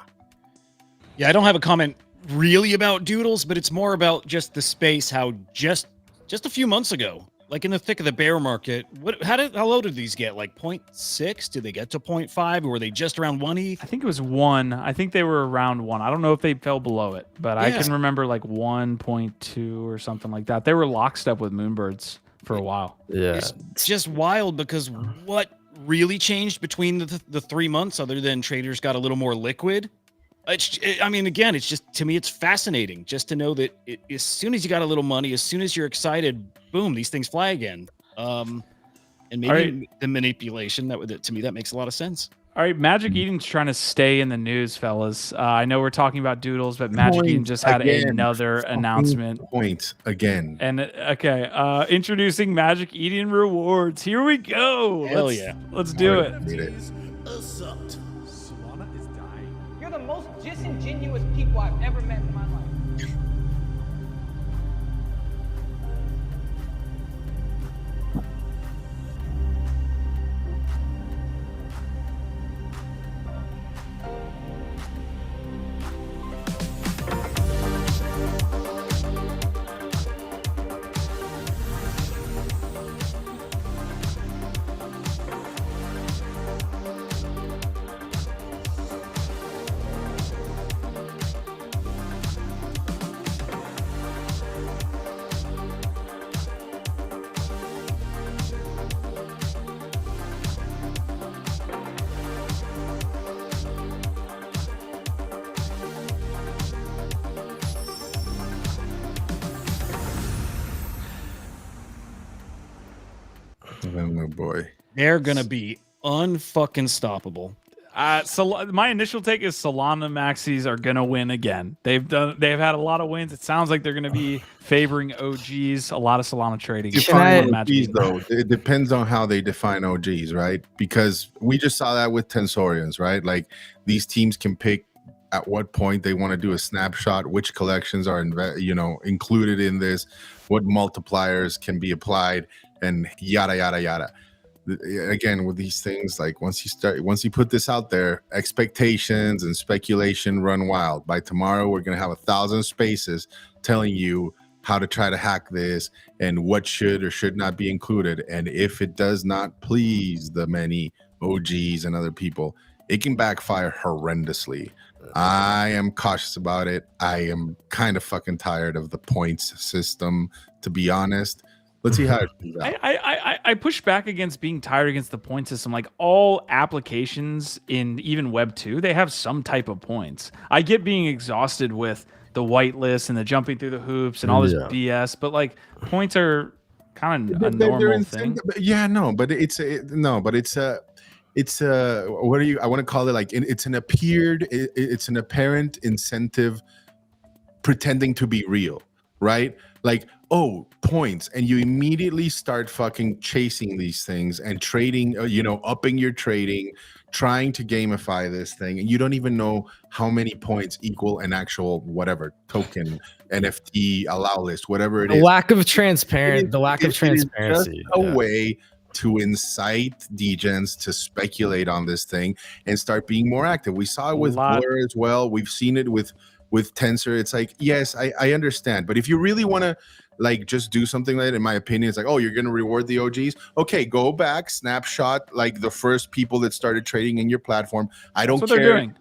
Yeah, I don't have a comment really about Doodles, but it's more about just the space, how just a few months ago, like in the thick of the bear market, how low did these get? Like 0.6? Did they get to 0.5? Or were they just around 1 ETH? I think it was 1. I think they were around 1. I don't know if they fell below it, but I can remember like 1.2 or something like that. They were lockstep with Moonbirds for a while. Yeah. It's just wild because what really changed between the 3 months other than traders got a little more liquid? Again, it's just, to me, it's fascinating just to know that as soon as you got a little money, as soon as you're excited, boom, these things fly again. And maybe the manipulation, to me, that makes a lot of sense. All right, Magic Eden's trying to stay in the news, fellas. I know we're talking about Doodles, but Magic Eden just had another announcement. Point again. And introducing Magic Eden rewards. Here we go. Hell yeah. Let's do it. You're the most disingenuous people I've ever met in my life. Oh boy, they're gonna be unfucking stoppable. So my initial take is Solana maxis are gonna win again. They've had a lot of wins. It sounds like they're gonna be favoring OGs. A lot of Solana trading. OGs, though, it depends on how they define OGs, right? Because we just saw that with Tensorians, right? Like these teams can pick at what point they want to do a snapshot, which collections are included in this, what multipliers can be applied, and yada yada yada. Again, with these things, like once you put this out there, expectations and speculation run wild. By tomorrow, we're gonna have 1,000 spaces telling you how to try to hack this and what should or should not be included. And if it does not please the many OGs and other people, it can backfire horrendously. I am cautious about it. I am kind of fucking tired of the points system, to be honest. Let's see how it plays out. I push back against being tired against the point system. Like all applications in even Web 2, they have some type of points. I get being exhausted with the whitelist and the jumping through the hoops and all this BS, but like points are kind of a normal thing. Yeah, no, but it's what do you? I want to call it like it's an apparent incentive pretending to be real, right? Like, oh, points, and you immediately start fucking chasing these things and trading, upping your trading, trying to gamify this thing, and you don't even know how many points equal an actual whatever token, NFT, allow list, whatever it is. The lack of transparency. Just a way to incite degens to speculate on this thing and start being more active. We saw it with Blur as well. We've seen it with Tensor. It's like, yes, I understand, but if you really want to like just do something like that, in my opinion, it's like, oh, you're going to reward the OGs. Okay, go back, snapshot like the first people that started trading in your platform. I don't care. They're doing.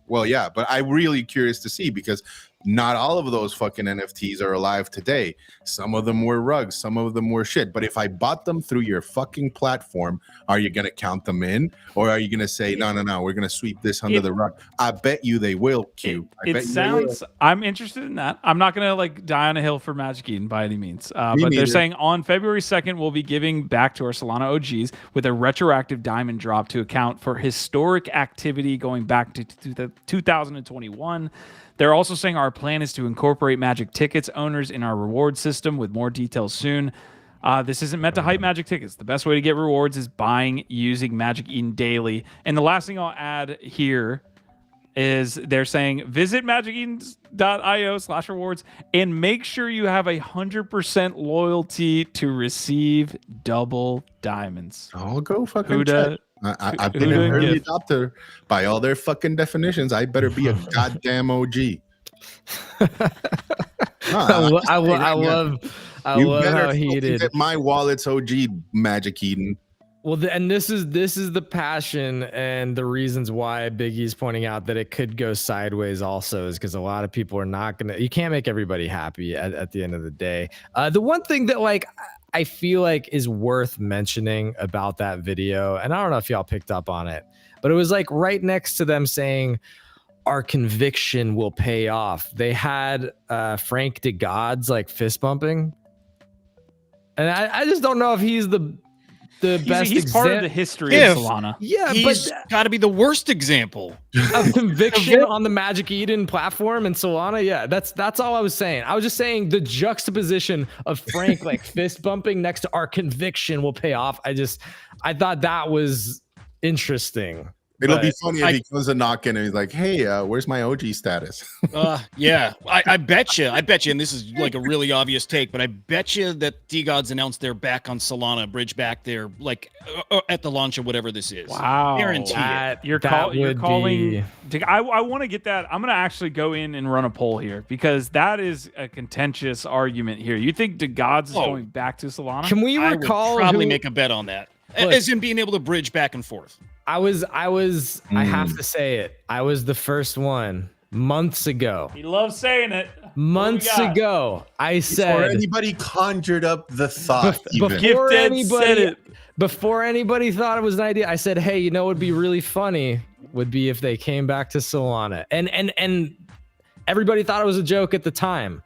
Well, yeah, but I'm really curious to see, because not all of those fucking NFTs are alive today. Some of them were rugs, some of them were shit. But if I bought them through your fucking platform, are you going to count them in? Or are you going to say, no, we're going to sweep this under the rug? I bet you they will, Q. I'm interested in that. I'm not going to like die on a hill for Magic Eden by any means. But they're saying on February 2nd, we'll be giving back to our Solana OGs with a retroactive diamond drop to account for historic activity going back to 2021. They're also saying our plan is to incorporate Magic Tickets owners in our reward system, with more details soon. This isn't meant to hype Magic Tickets. The best way to get rewards is buying using Magic Eden daily. And the last thing I'll add here is they're saying visit magiceden.io/rewards and make sure you have 100% loyalty to receive double diamonds. I'll go fucking check. I've been an early adopter by all their fucking definitions. I better be a goddamn OG. I love how heated. My wallet's OG, Magic Eden. Well, and this is the passion and the reasons why Biggie's pointing out that it could go sideways also is because a lot of people are not gonna. You can't make everybody happy at the end of the day. The one thing that like I feel like is worth mentioning about that video, and I don't know if y'all picked up on it, but it was like right next to them saying our conviction will pay off. They had Frank DeGod's like fist bumping, and I just don't know if he's the best. He's part of the history of Solana. Yeah, he's got to be the worst example of conviction on the Magic Eden platform and Solana. Yeah, that's all I was saying. I was just saying the juxtaposition of Frank like fist bumping next to our conviction will pay off. I thought that was interesting. It'll be funny if he goes a knock in and he's like, hey, where's my OG status? Yeah, I bet you, and this is like a really obvious take, but I bet you that DeGods announced they're back on Solana, bridge back there, like at the launch of whatever this is. Wow. Guarantee it. You're calling. I want to get that. I'm going to actually go in and run a poll here because that is a contentious argument here. You think DeGods is going back to Solana? Can we recall? I would probably make a bet on that. Look, as in being able to bridge back and forth. I have to say it. I was the first one months ago. He loves saying it. Months ago, I said. Before anybody conjured up the thought. Before anybody thought it was an idea, I said, hey, you know what would be really funny would be if they came back to Solana. And everybody thought it was a joke at the time.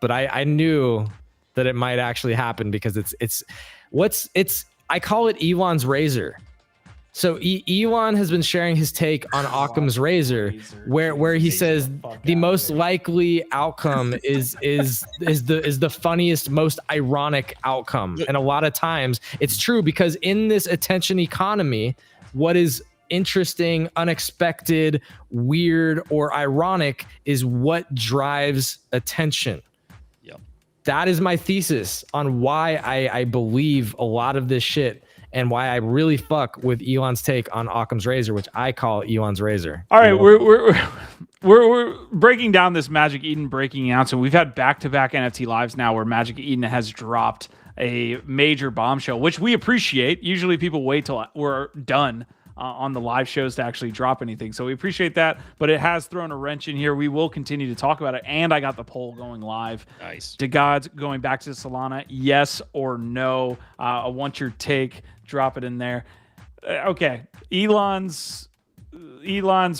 But I knew that it might actually happen because I call it Elon's razor. So Elon has been sharing his take on Occam's razor, where he says the most likely outcome is the funniest, most ironic outcome. And a lot of times it's true because in this attention economy, what is interesting, unexpected, weird, or ironic is what drives attention. That is my thesis on why I believe a lot of this shit and why I really fuck with Elon's take on Occam's razor, which I call Elon's razor. All right, we're breaking down this Magic Eden breaking announcement. We've had back-to-back NFT lives now where Magic Eden has dropped a major bombshell, which we appreciate. Usually people wait till we're done on the live shows to actually drop anything. So we appreciate that, but it has thrown a wrench in here. We will continue to talk about it. And I got the poll going live. Nice. DeGods going back to Solana, yes or no? I want your take. Drop it in there. Okay. Elon's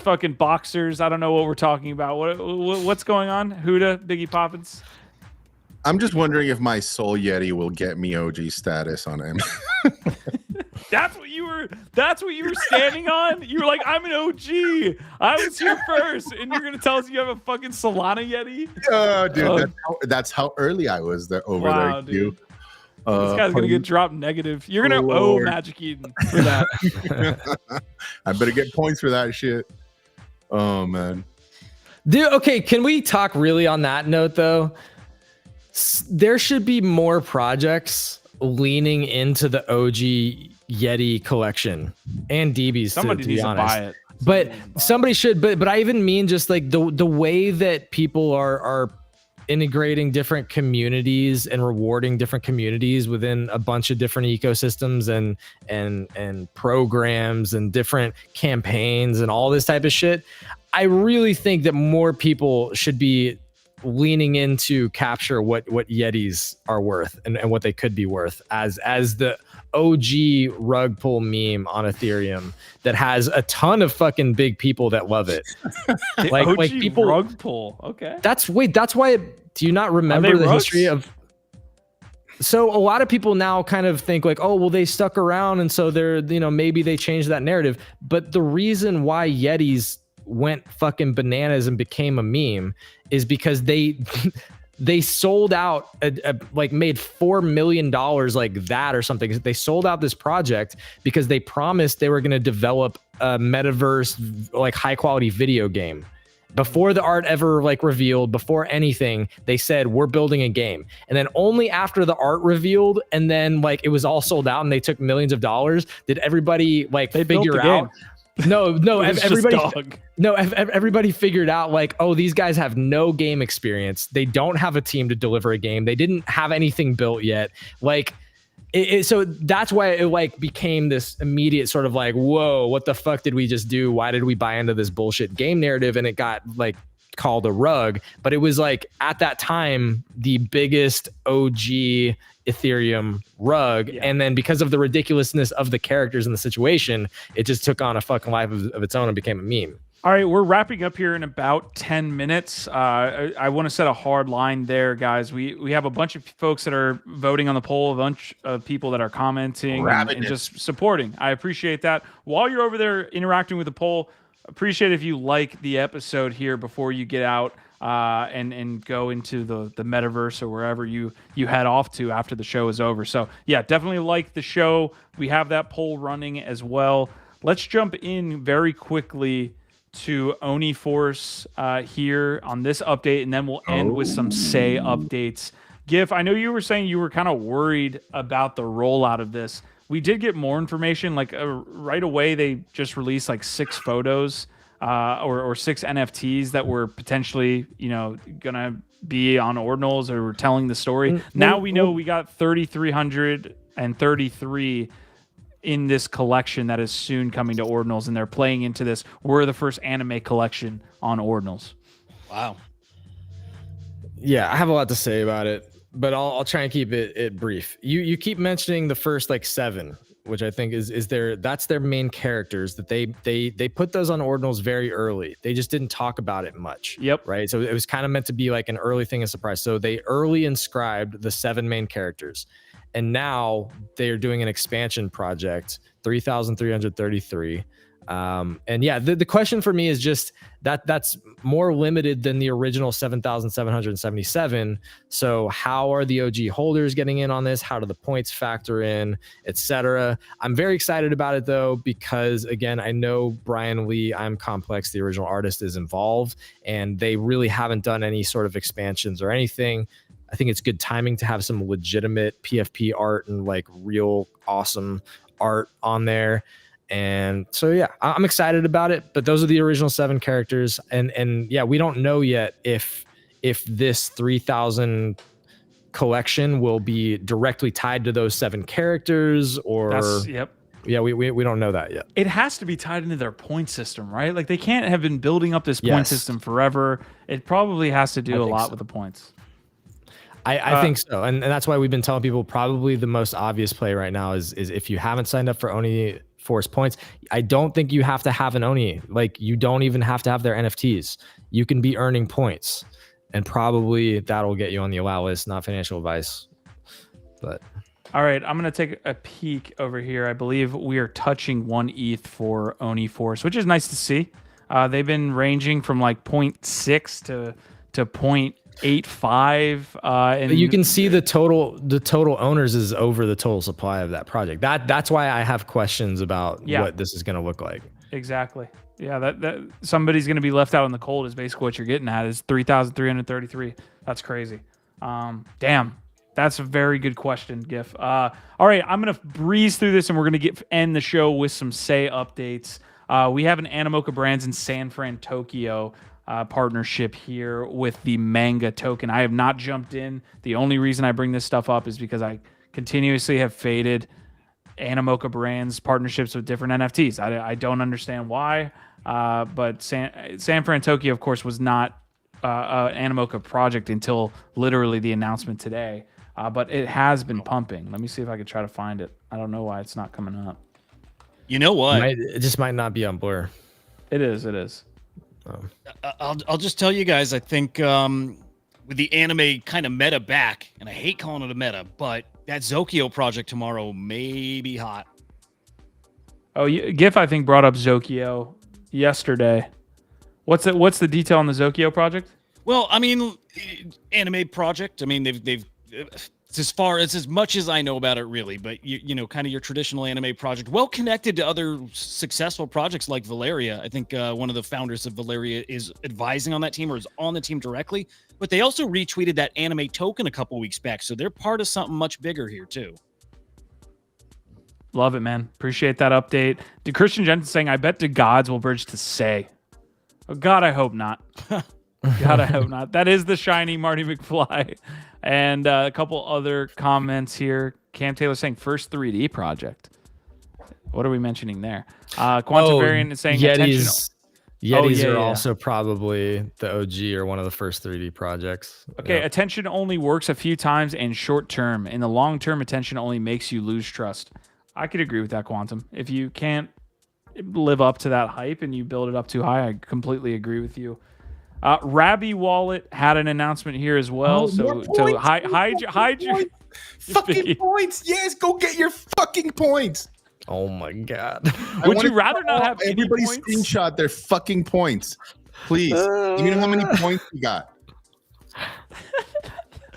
fucking boxers. I don't know what we're talking about. What's going on? Huda, Biggie Poppins? I'm just wondering if my Soul Yeti will get me OG status on him. That's what you were standing on? You were like, I'm an OG. I was here first. And you're gonna tell us you have a fucking Solana Yeti? Dude, that's how early I was there over there. Dude. This guy's gonna get dropped negative. You're gonna owe Magic Eden for that. I better get points for that shit. Oh man. Dude, okay, can we talk really on that note though? There should be more projects leaning into the OG Yeti collection and DBs. Somebody needs to buy it. But somebody should. But I even mean just like the way that people are integrating different communities and rewarding different communities within a bunch of different ecosystems and programs and different campaigns and all this type of shit. I really think that more people should be leaning into capture what Yetis are worth and what they could be worth as the OG rug pull meme on Ethereum that has a ton of fucking big people that love it. like people rug pull. Okay. That's why do you not remember the history of? So a lot of people now kind of think like, oh, well, they stuck around. And so they're, maybe they changed that narrative. But the reason why Yetis went fucking bananas and became a meme is because they sold out like made $4 million like that or something. They sold out this project because they promised they were going to develop a metaverse like high quality video game. Before the art ever like revealed, before anything, they said we're building a game. And then only after the art revealed and then like it was all sold out and they took millions of dollars, did everybody like figure out? No, everybody figured out like, oh, these guys have no game experience. They don't have a team to deliver a game. They didn't have anything built yet. Like, so that's why it like became this immediate sort of like, whoa, what the fuck did we just do? Why did we buy into this bullshit game narrative? And it got like called a rug. But it was like at that time, the biggest OG Ethereum rug. Yeah. And then because of the ridiculousness of the characters in the situation, it just took on a fucking life of its own and became a meme. All right, we're wrapping up here in about 10 minutes. I want to set a hard line there, guys. We have a bunch of folks that are voting on the poll, a bunch of people that are commenting and just supporting. I appreciate that. While you're over there interacting with the poll, appreciate if you like the episode here before you get out and go into the metaverse or wherever you head off to after the show is over. So yeah, definitely like the show. We have that poll running as well. Let's jump in very quickly to Oni Force here on this update, and then we'll end with some SEI updates. Gif, I know you were saying you were kind of worried about the rollout of this. We did get more information. Like right away, they just released like 6 photos or 6 NFTs that were potentially, gonna be on Ordinals or were telling the story. Now we know we got 3,333 in this collection that is soon coming to Ordinals, and they're playing into this. We're the first anime collection on Ordinals. Wow. Yeah, I have a lot to say about it, but I'll try and keep it brief. You keep mentioning the first like 7, which I think is that's their main characters that they put those on Ordinals very early. They just didn't talk about it much. Yep. Right. So it was kind of meant to be like an early thing, a surprise. So they early inscribed the 7 main characters. And now they're doing an expansion project, 3,333. And yeah, the question for me is just that's more limited than the original 7,777. So how are the OG holders getting in on this? How do the points factor in, etc.? I'm very excited about it though, because again, I know Brian Lee, I'm Complex, the original artist, is involved, and they really haven't done any sort of expansions or anything. I think it's good timing to have some legitimate PFP art and like real awesome art on there. And so, yeah, I'm excited about it, but those are the original 7 characters. And yeah, we don't know yet if this 3,000 collection will be directly tied to those 7 characters or Yep. Yeah, we don't know that yet. It has to be tied into their point system, right? Like they can't have been building up this point system forever. It probably has to do a lot with the points. I think so. And that's why we've been telling people probably the most obvious play right now is if you haven't signed up for Oni Force points, I don't think you have to have an Oni. Like you don't even have to have their NFTs. You can be earning points, and probably that'll get you on the allow list. Not financial advice, but All right, I'm going to take a peek over here. I believe we are touching 1 ETH for Oni Force, which is nice to see. They've been ranging from like 0.6 to 0.85. But you can see the total owners is over the total supply of that project. That's why I have questions about what this is going to look like. Exactly. Yeah, that somebody's going to be left out in the cold is basically what you're getting at, is 3,333. That's crazy. Damn. That's a very good question, Gif. All right, I'm going to breeze through this, and we're going to end the show with some SEI updates. We have an Animoca Brands in San Fran, Tokyo partnership here with the Manga token. I have not jumped in. The only reason I bring this stuff up is because I continuously have faded Animoca Brands partnerships with different NFTs. I don't understand why, but San Fran, Tokyo, of course, was not an Animoca project until literally the announcement today. But it has been pumping. Let me see if I could try to find it. I don't know why it's not coming up. You know what? It just might not be on Blur. It is. I'll just tell you guys, I think with the anime kind of meta back, and I hate calling it a meta, but that Zokyo project tomorrow may be hot. Oh, Gif, I think, brought up Zokyo yesterday. What's the detail on the Zokyo project? Well, I mean, anime project. I mean, they've it's as much as I know about it, really. But you know, kind of your traditional anime project, well connected to other successful projects like Valeria. I think one of the founders of Valeria is advising on that team or is on the team directly. But they also retweeted that anime token a couple weeks back, so they're part of something much bigger here too. Love it, man. Appreciate that update. Did Christian Jensen saying, I bet the gods will bridge to SEI. Oh, God, I hope not. God, I hope not. That is the shiny Marty McFly. And a couple other comments here. Cam Taylor saying first 3D project. What are we mentioning there? Quantum Variant is saying Yetis are also probably the OG or one of the first 3D projects. Okay, attention only works a few times and short term. In the long term, attention only makes you lose trust. I could agree with that, Quantum. If you can't live up to that hype and you build it up too high, I completely agree with you. Rabby Wallet had an announcement here as well. Hide your fucking points. Yes, go get your fucking points. Oh my God. Would you rather not have everybody any points? Screenshot their fucking points, please? You know how many points you got?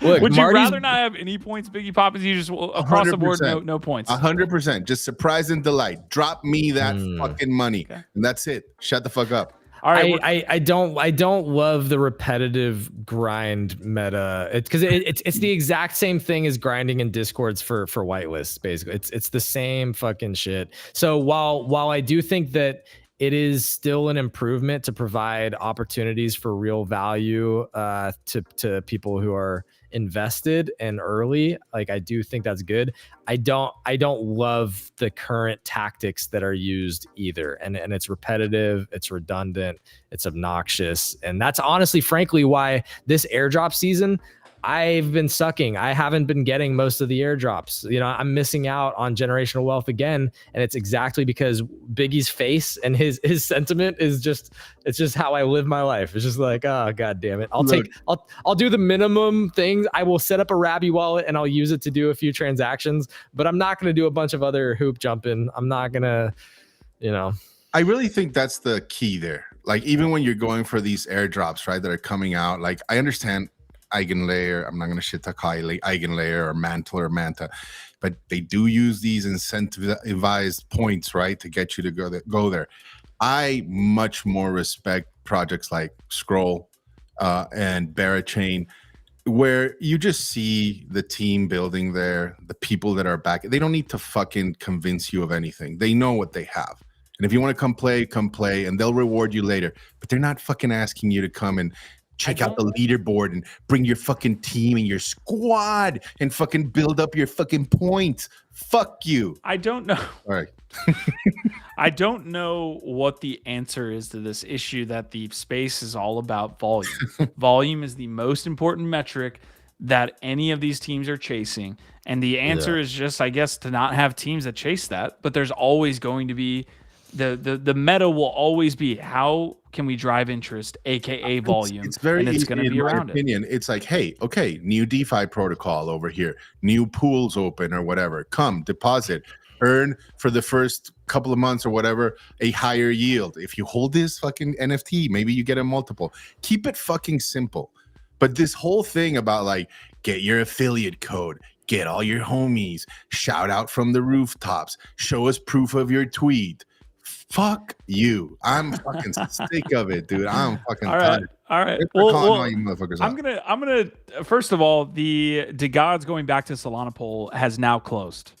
Look, would you rather not have any points, Biggie Poppins? You just across the board, no points. 100%. Just surprise and delight. Drop me that fucking money, and that's it. Shut the fuck up. All right, I don't love the repetitive grind meta. It's because it's the exact same thing as grinding in Discords for whitelists. Basically, it's the same fucking shit. So while I do think that it is still an improvement to provide opportunities for real value to people who are invested and early, like I do think that's good. I don't love the current tactics that are used either, and it's repetitive, it's redundant, it's obnoxious, and that's honestly, frankly, why this airdrop season I've been sucking. I haven't been getting most of the airdrops. You know, I'm missing out on generational wealth again, and it's exactly because Biggie's face and his sentiment is just, it's just how I live my life. It's just like, oh God damn it. I'll do the minimum things. I will set up a Rabby wallet and I'll use it to do a few transactions, but I'm not going to do a bunch of other hoop jumping. I'm not going to, you know. I really think that's the key there. Like, even when you're going for these airdrops, right, that are coming out, like, I understand Eigenlayer, I'm not going to shit talk Eigenlayer or Mantle or Manta, but they do use these incentivized points, right, to get you to go there. I much more respect projects like Scroll and Barachain, where you just see the team building there, the people that are back. They don't need to fucking convince you of anything. They know what they have. And if you want to come play, and they'll reward you later. But they're not fucking asking you to come and check out the leaderboard and bring your fucking team and your squad and fucking build up your fucking points. Fuck you. I don't know. All right. I don't know what the answer is to this issue that the space is all about volume. Volume is the most important metric that any of these teams are chasing. And the answer is just, I guess, to not have teams that chase that. But there's always going to be the meta will always be how can we drive interest, aka volume? It's very and it's easy, going to be in my around opinion. It's like, hey, okay, new DeFi protocol over here, new pools open or whatever. Come deposit, earn for the first couple of months or whatever a higher yield. If you hold this fucking NFT, maybe you get a multiple. Keep it fucking simple. But this whole thing about like, get your affiliate code, get all your homies, shout out from the rooftops, show us proof of your tweet. Fuck you. I'm fucking sick of it, dude. I'm fucking tired. All right. All you motherfuckers I'm gonna first of all, the DeGods going back to Solana poll has now closed.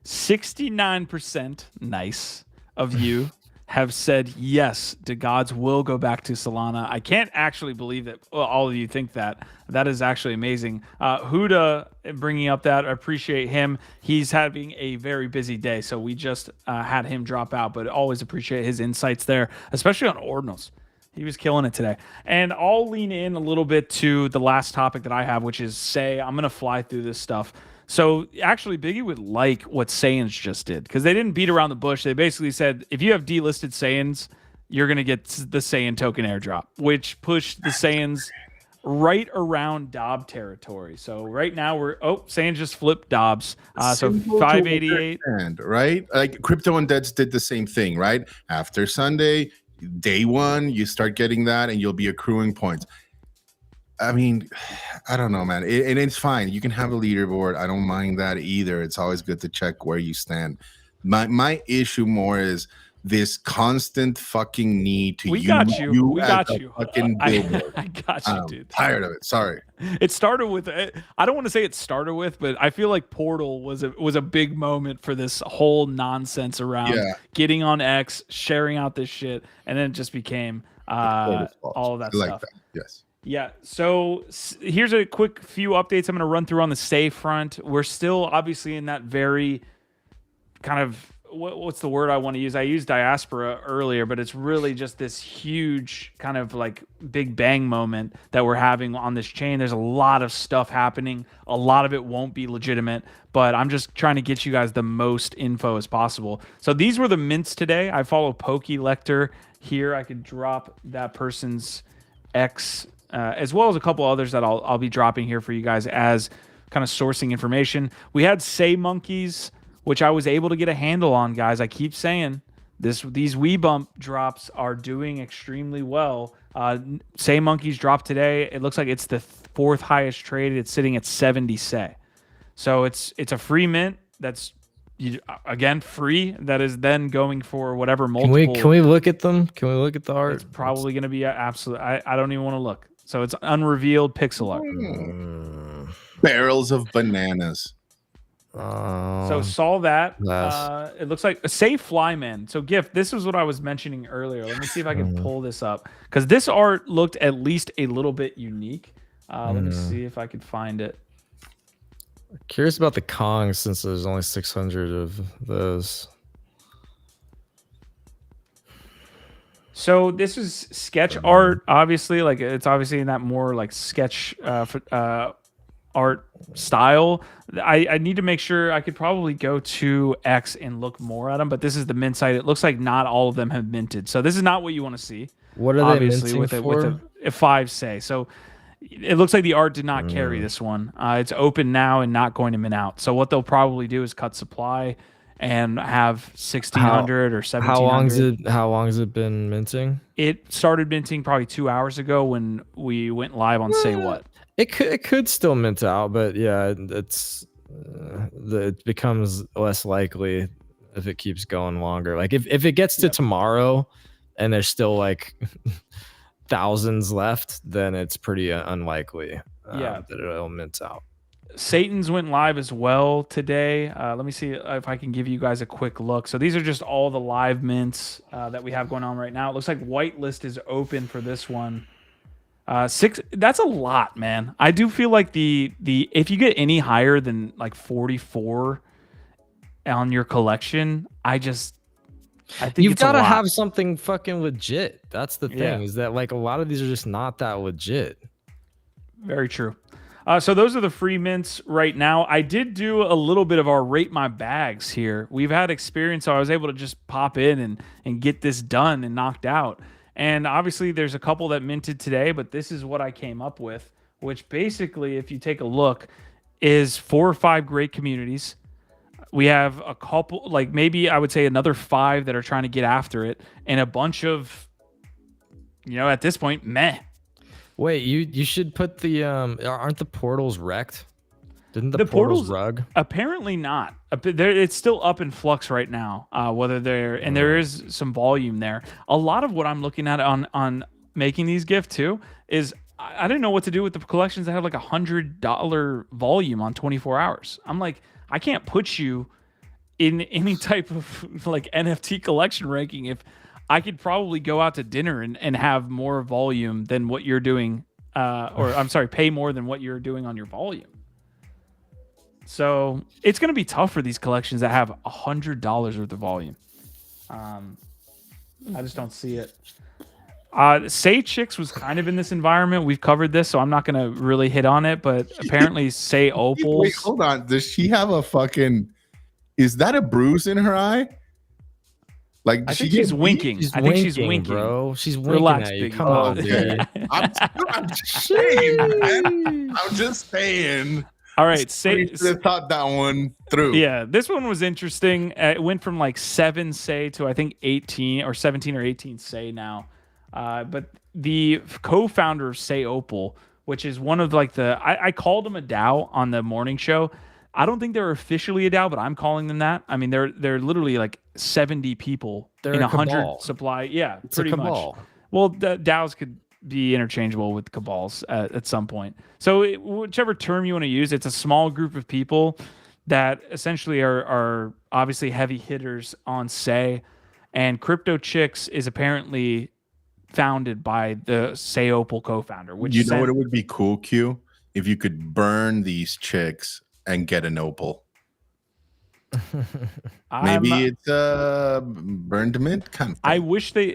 69% nice of you have said yes, DeGods will go back to Solana. I can't actually believe that all of you think that. That is actually amazing. Huda bringing up that, I appreciate him. He's having a very busy day, so we just had him drop out, but always appreciate his insights there, especially on Ordinals. He was killing it today. And I'll lean in a little bit to the last topic that I have, which is SEI. I'm going to fly through this stuff. So actually, Biggie would like what Saiyans just did, because they didn't beat around the bush. They basically said, if you have delisted Saiyans, you're going to get the Saiyan token airdrop, which pushed the Saiyans right around Dob territory. So right now Saiyans just flipped Dobs. So 588. Right? Like Crypto Undeads did the same thing, right? After Sunday, day one, you start getting that and you'll be accruing points. I mean, I don't know, man. And it's fine. You can have a leaderboard. I don't mind that either. It's always good to check where you stand. My issue more is this constant fucking need to We got you. Fucking billboard. I got you, dude. Tired of it. Sorry. It started with, I don't want to say it started with, but I feel like Portal was a big moment for this whole nonsense around getting on X, sharing out this shit, and then it just became all of that stuff. That. Yes. Yeah, so here's a quick few updates I'm going to run through on the SEI front. We're still obviously in that very kind of, what's the word I want to use? I used diaspora earlier, but it's really just this huge kind of like big bang moment that we're having on this chain. There's a lot of stuff happening. A lot of it won't be legitimate, but I'm just trying to get you guys the most info as possible. So these were the mints today. I follow Pokey Lecter here. I could drop that person's X as well as a couple others that I'll be dropping here for you guys as kind of sourcing information. We had Say Monkeys, which I was able to get a handle on, guys. I keep saying these WeBump drops are doing extremely well. Say Monkeys dropped today. It looks like it's the fourth highest traded. It's sitting at 70 Say. So it's a free mint that's again free, that is then going for whatever multiple. Can we look at them? Can we look at the art? It's probably going to be absolute. I don't even want to look. So it's unrevealed pixel art. Barrels of bananas. So saw that. It looks like a safe flyman. So Gift, this is what I was mentioning earlier. Let me see if I can pull this up, because this art looked at least a little bit unique. Let me see if I could find it. Curious about the Kong, since there's only 600 of those. So this is sketch art, obviously. Like it's obviously in that more like sketch art style. I need to make sure. I could probably go to X and look more at them, but this is the mint site. It looks like not all of them have minted. So this is not what you want to see. What are obviously, they minting for? With a 5 Say. So it looks like the art did not carry this one. It's open now and not going to mint out. So what they'll probably do is cut supply and have 1,600 or 1,700. How long has it been minting? It started minting probably 2 hours ago when we went live on Say What. It could still mint out, but yeah, it becomes less likely if it keeps going longer. Like if it gets to tomorrow and there's still like thousands left, then it's pretty unlikely that it'll mint out. Satan's went live as well today. Let me see if I can give you guys a quick look. So these are just all the live mints that we have going on right now. It looks like whitelist is open for this one. 6. That's a lot, man. I do feel like the if you get any higher than like 44 on your collection, I think you've got to have something fucking legit. That's the thing, is that like a lot of these are just not that legit. Very true. So those are the free mints right now. I did do a little bit of our rate my bags here. We've had experience, so I was able to just pop in and get this done and knocked out. And obviously there's a couple that minted today, but this is what I came up with, which basically, if you take a look, is 4 or 5 great communities. We have a couple, like maybe I would say another 5 that are trying to get after it, and a bunch of, at this point, meh. Wait, you should put the aren't the portals wrecked? Didn't the portals rug? Apparently not. It's still up in flux right now. Whether there is some volume there. A lot of what I'm looking at on making these gifts too is I didn't know what to do with the collections that have like $100 volume on 24 hours. I'm like, I can't put you in any type of like NFT collection ranking if I could probably go out to dinner and have more volume than what you're doing, or I'm sorry, pay more than what you're doing on your volume. So it's going to be tough for these collections that have $100 worth of volume. I just don't see it. Say Chicks was kind of in this environment. We've covered this, so I'm not going to really hit on it. But apparently, Say Opals. Wait, hold on. Does she have a fucking? Is that a bruise in her eye? Like I think she's winking. I think she's winking, bro. She's winking. Relax, at you. Biggie. Come on, dude. I'm just saying, man. I'm just saying. All right, Say thought that one through. Yeah, this one was interesting. It went from like 7 Say to I think 18 or 17 or 18 Say now. But the co-founder of Say Opal, which is one of like I called them a DAO on the morning show. I don't think they're officially a DAO, but I'm calling them that. I mean, they're literally like 70 people in 100 supply. Yeah, it's pretty much. Well, the DAOs could be interchangeable with cabals at some point. So whichever term you want to use, it's a small group of people that essentially are obviously heavy hitters on Say, and Crypto Chicks is apparently founded by the Say Opal co-founder. Which you know what, it would be cool, Q, if you could burn these chicks and get an opal. Maybe it's burned mint kind of thing. I wish they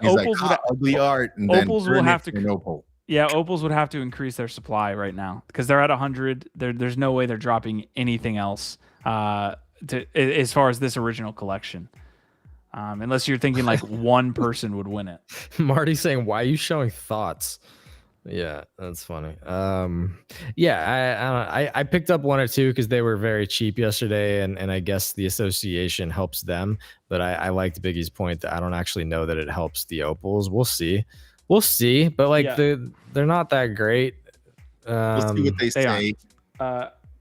opals like, ugly art, and opals then will have to an opal. Yeah, opals would have to increase their supply right now because they're at 100. There's no way they're dropping anything else as far as this original collection. Unless you're thinking like one person would win it. Marty's saying, "Why are you showing thoughts?" Yeah, that's funny. Yeah, I picked up 1 or 2 because they were very cheap yesterday, and I guess the association helps them. But I liked Biggie's point that I don't actually know that it helps the opals. We'll see. But like they're not that great. We'll see what they say.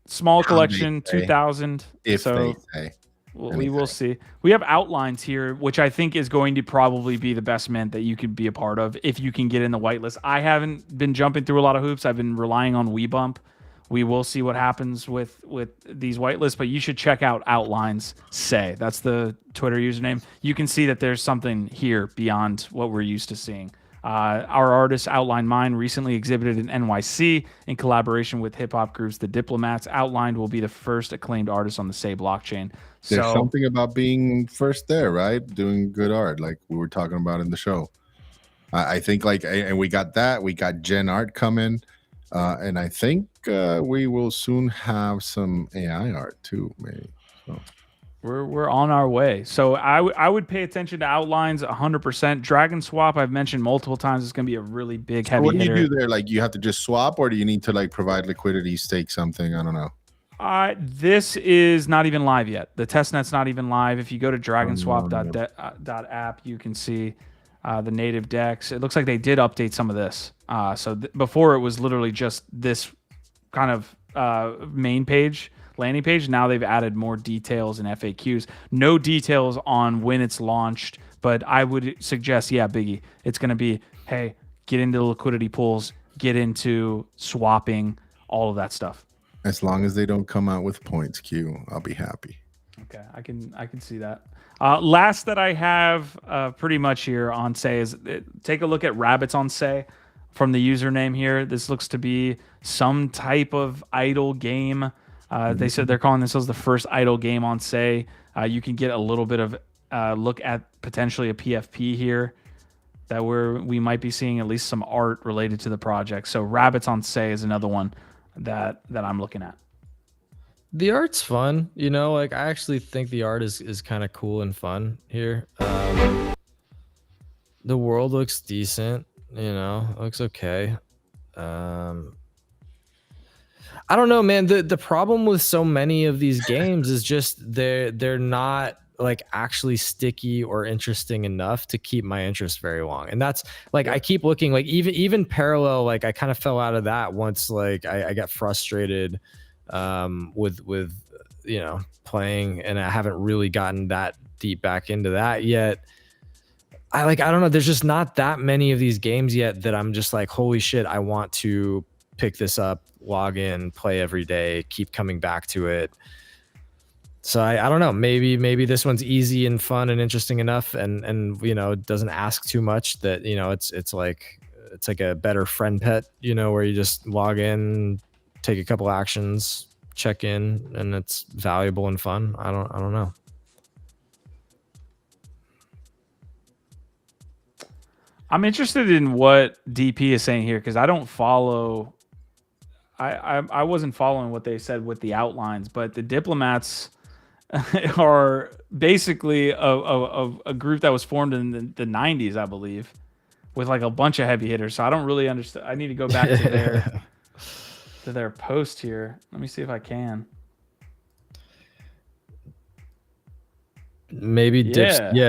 Small collection, 2,000. If they say. We will see. We have outlines here, which I think is going to probably be the best mint that you could be a part of if you can get in the whitelist. I haven't been jumping through a lot of hoops. I've been relying on WeBump. We will see what happens with these whitelists, but you should check out Outlines Say. That's the Twitter username. You can see that there's something here beyond what we're used to seeing. Our artist Outline Mine recently exhibited in NYC in collaboration with hip-hop groups The Diplomats. Outlined will be the first acclaimed artist on the Say blockchain. There's something about being first there, right? Doing good art, like we were talking about in the show. I think and we got that. We got Gen Art coming, and I think we will soon have some AI art too, maybe. So. We're on our way. So I would pay attention to Outlines 100%. Dragon Swap, I've mentioned multiple times, is going to be a really big heavy hitter. What do you do there? Like you have to just swap, or do you need to like provide liquidity, stake something? I don't know. This is not even live yet. The testnet's not even live. If you go to dragonswap.app, you can see the native DEX. It looks like they did update some of this. So before it was literally just this kind of main page, landing page. Now they've added more details and FAQs. No details on when it's launched, but I would suggest, Biggie, it's going to be, hey, get into the liquidity pools, get into swapping, all of that stuff. As long as they don't come out with points, Q, I'll be happy. Okay, I can see that. Last that I have pretty much here on Say is take a look at Rabbits on Say from the username here. This looks to be some type of idle game. They said they're calling themselves the first idle game on Say. You can get a little bit of look at potentially a PFP here that we might be seeing at least some art related to the project. So Rabbits on Say is another one that I'm looking at. The art's fun, like I actually think the art is kind of cool and fun here. The world looks decent, you know, looks okay. I don't know, man. The problem with so many of these games is just they're not like actually sticky or interesting enough to keep my interest very long. And that's like, I keep looking, like even Parallel, like I kind of fell out of that once, like I got frustrated with you know, playing, and I haven't really gotten that deep back into that yet. I don't know, there's just not that many of these games yet that I'm just like, holy shit, I want to pick this up, log in, play every day, keep coming back to it. So I don't know, maybe this one's easy and fun and interesting enough, and you know, it doesn't ask too much, that, you know, it's like a better friend pet, you know, where you just log in, take a couple actions, check in, and it's valuable and fun. I don't know. I'm interested in what DP is saying here, because I don't follow. I wasn't following what they said with the outlines, but the diplomats are basically a group that was formed in the 90s, I believe, with like a bunch of heavy hitters. So I don't really understand. I need to go back to their post here. Let me see if I can. Maybe a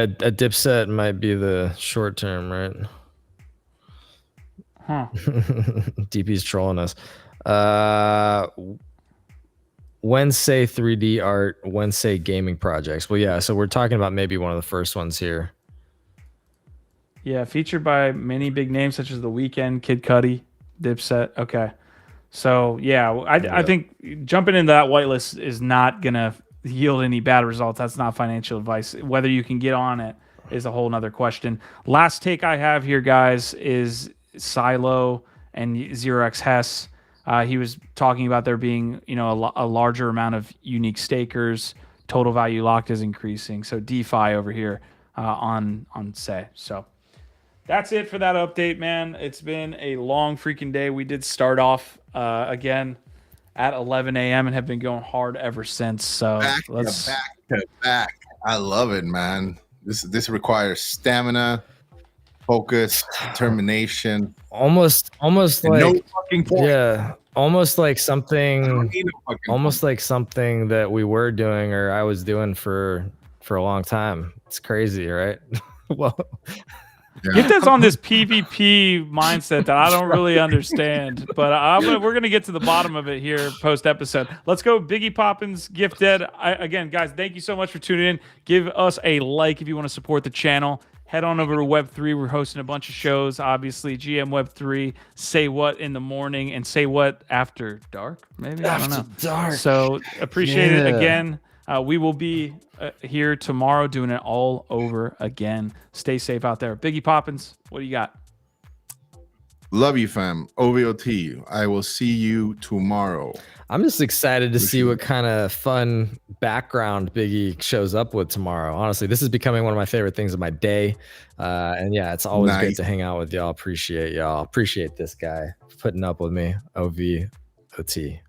Dipset might be the short term, right? Huh. DP's trolling us. Wednesday 3D art, Wednesday gaming projects. Well, yeah, so we're talking about maybe one of the first ones here. Yeah, featured by many big names such as The Weeknd, Kid Cudi, Dipset. Okay. So, yeah, I think jumping into that whitelist is not going to yield any bad results. That's not financial advice. Whether you can get on it is a whole nother question. Last take I have here, guys, is Silo and 0x Hess. He was talking about there being, you know, a larger amount of unique stakers. Total value locked is increasing. So DeFi over here on SEI. So that's it for that update, man. It's been a long freaking day. We did start off again at 11 a.m. and have been going hard ever since. So back to back. I love it, man. This requires stamina, focus, determination. Almost like no fucking point. Yeah, almost like something that we were doing, or I was doing for a long time. It's crazy, right? Well, Get this on this PvP mindset that I don't really understand, but we're going to get to the bottom of it here post episode. Let's go Biggie Poppins, Gift Dead. Again, guys, thank you so much for tuning in. Give us a like if you want to support the channel. Head on over to Web3. We're hosting a bunch of shows, obviously. GM Web3, Say What in the morning, and Say What after dark, maybe? I don't know. Dark. So appreciate it again. We will be here tomorrow doing it all over again. Stay safe out there. Biggie Poppins, what do you got? Love you, fam. OVOT. I will see you tomorrow. I'm just excited to see what kind of fun background Biggie shows up with tomorrow. Honestly, this is becoming one of my favorite things of my day. And yeah, it's always great to hang out with y'all. Appreciate y'all. Appreciate this guy putting up with me. OVOT.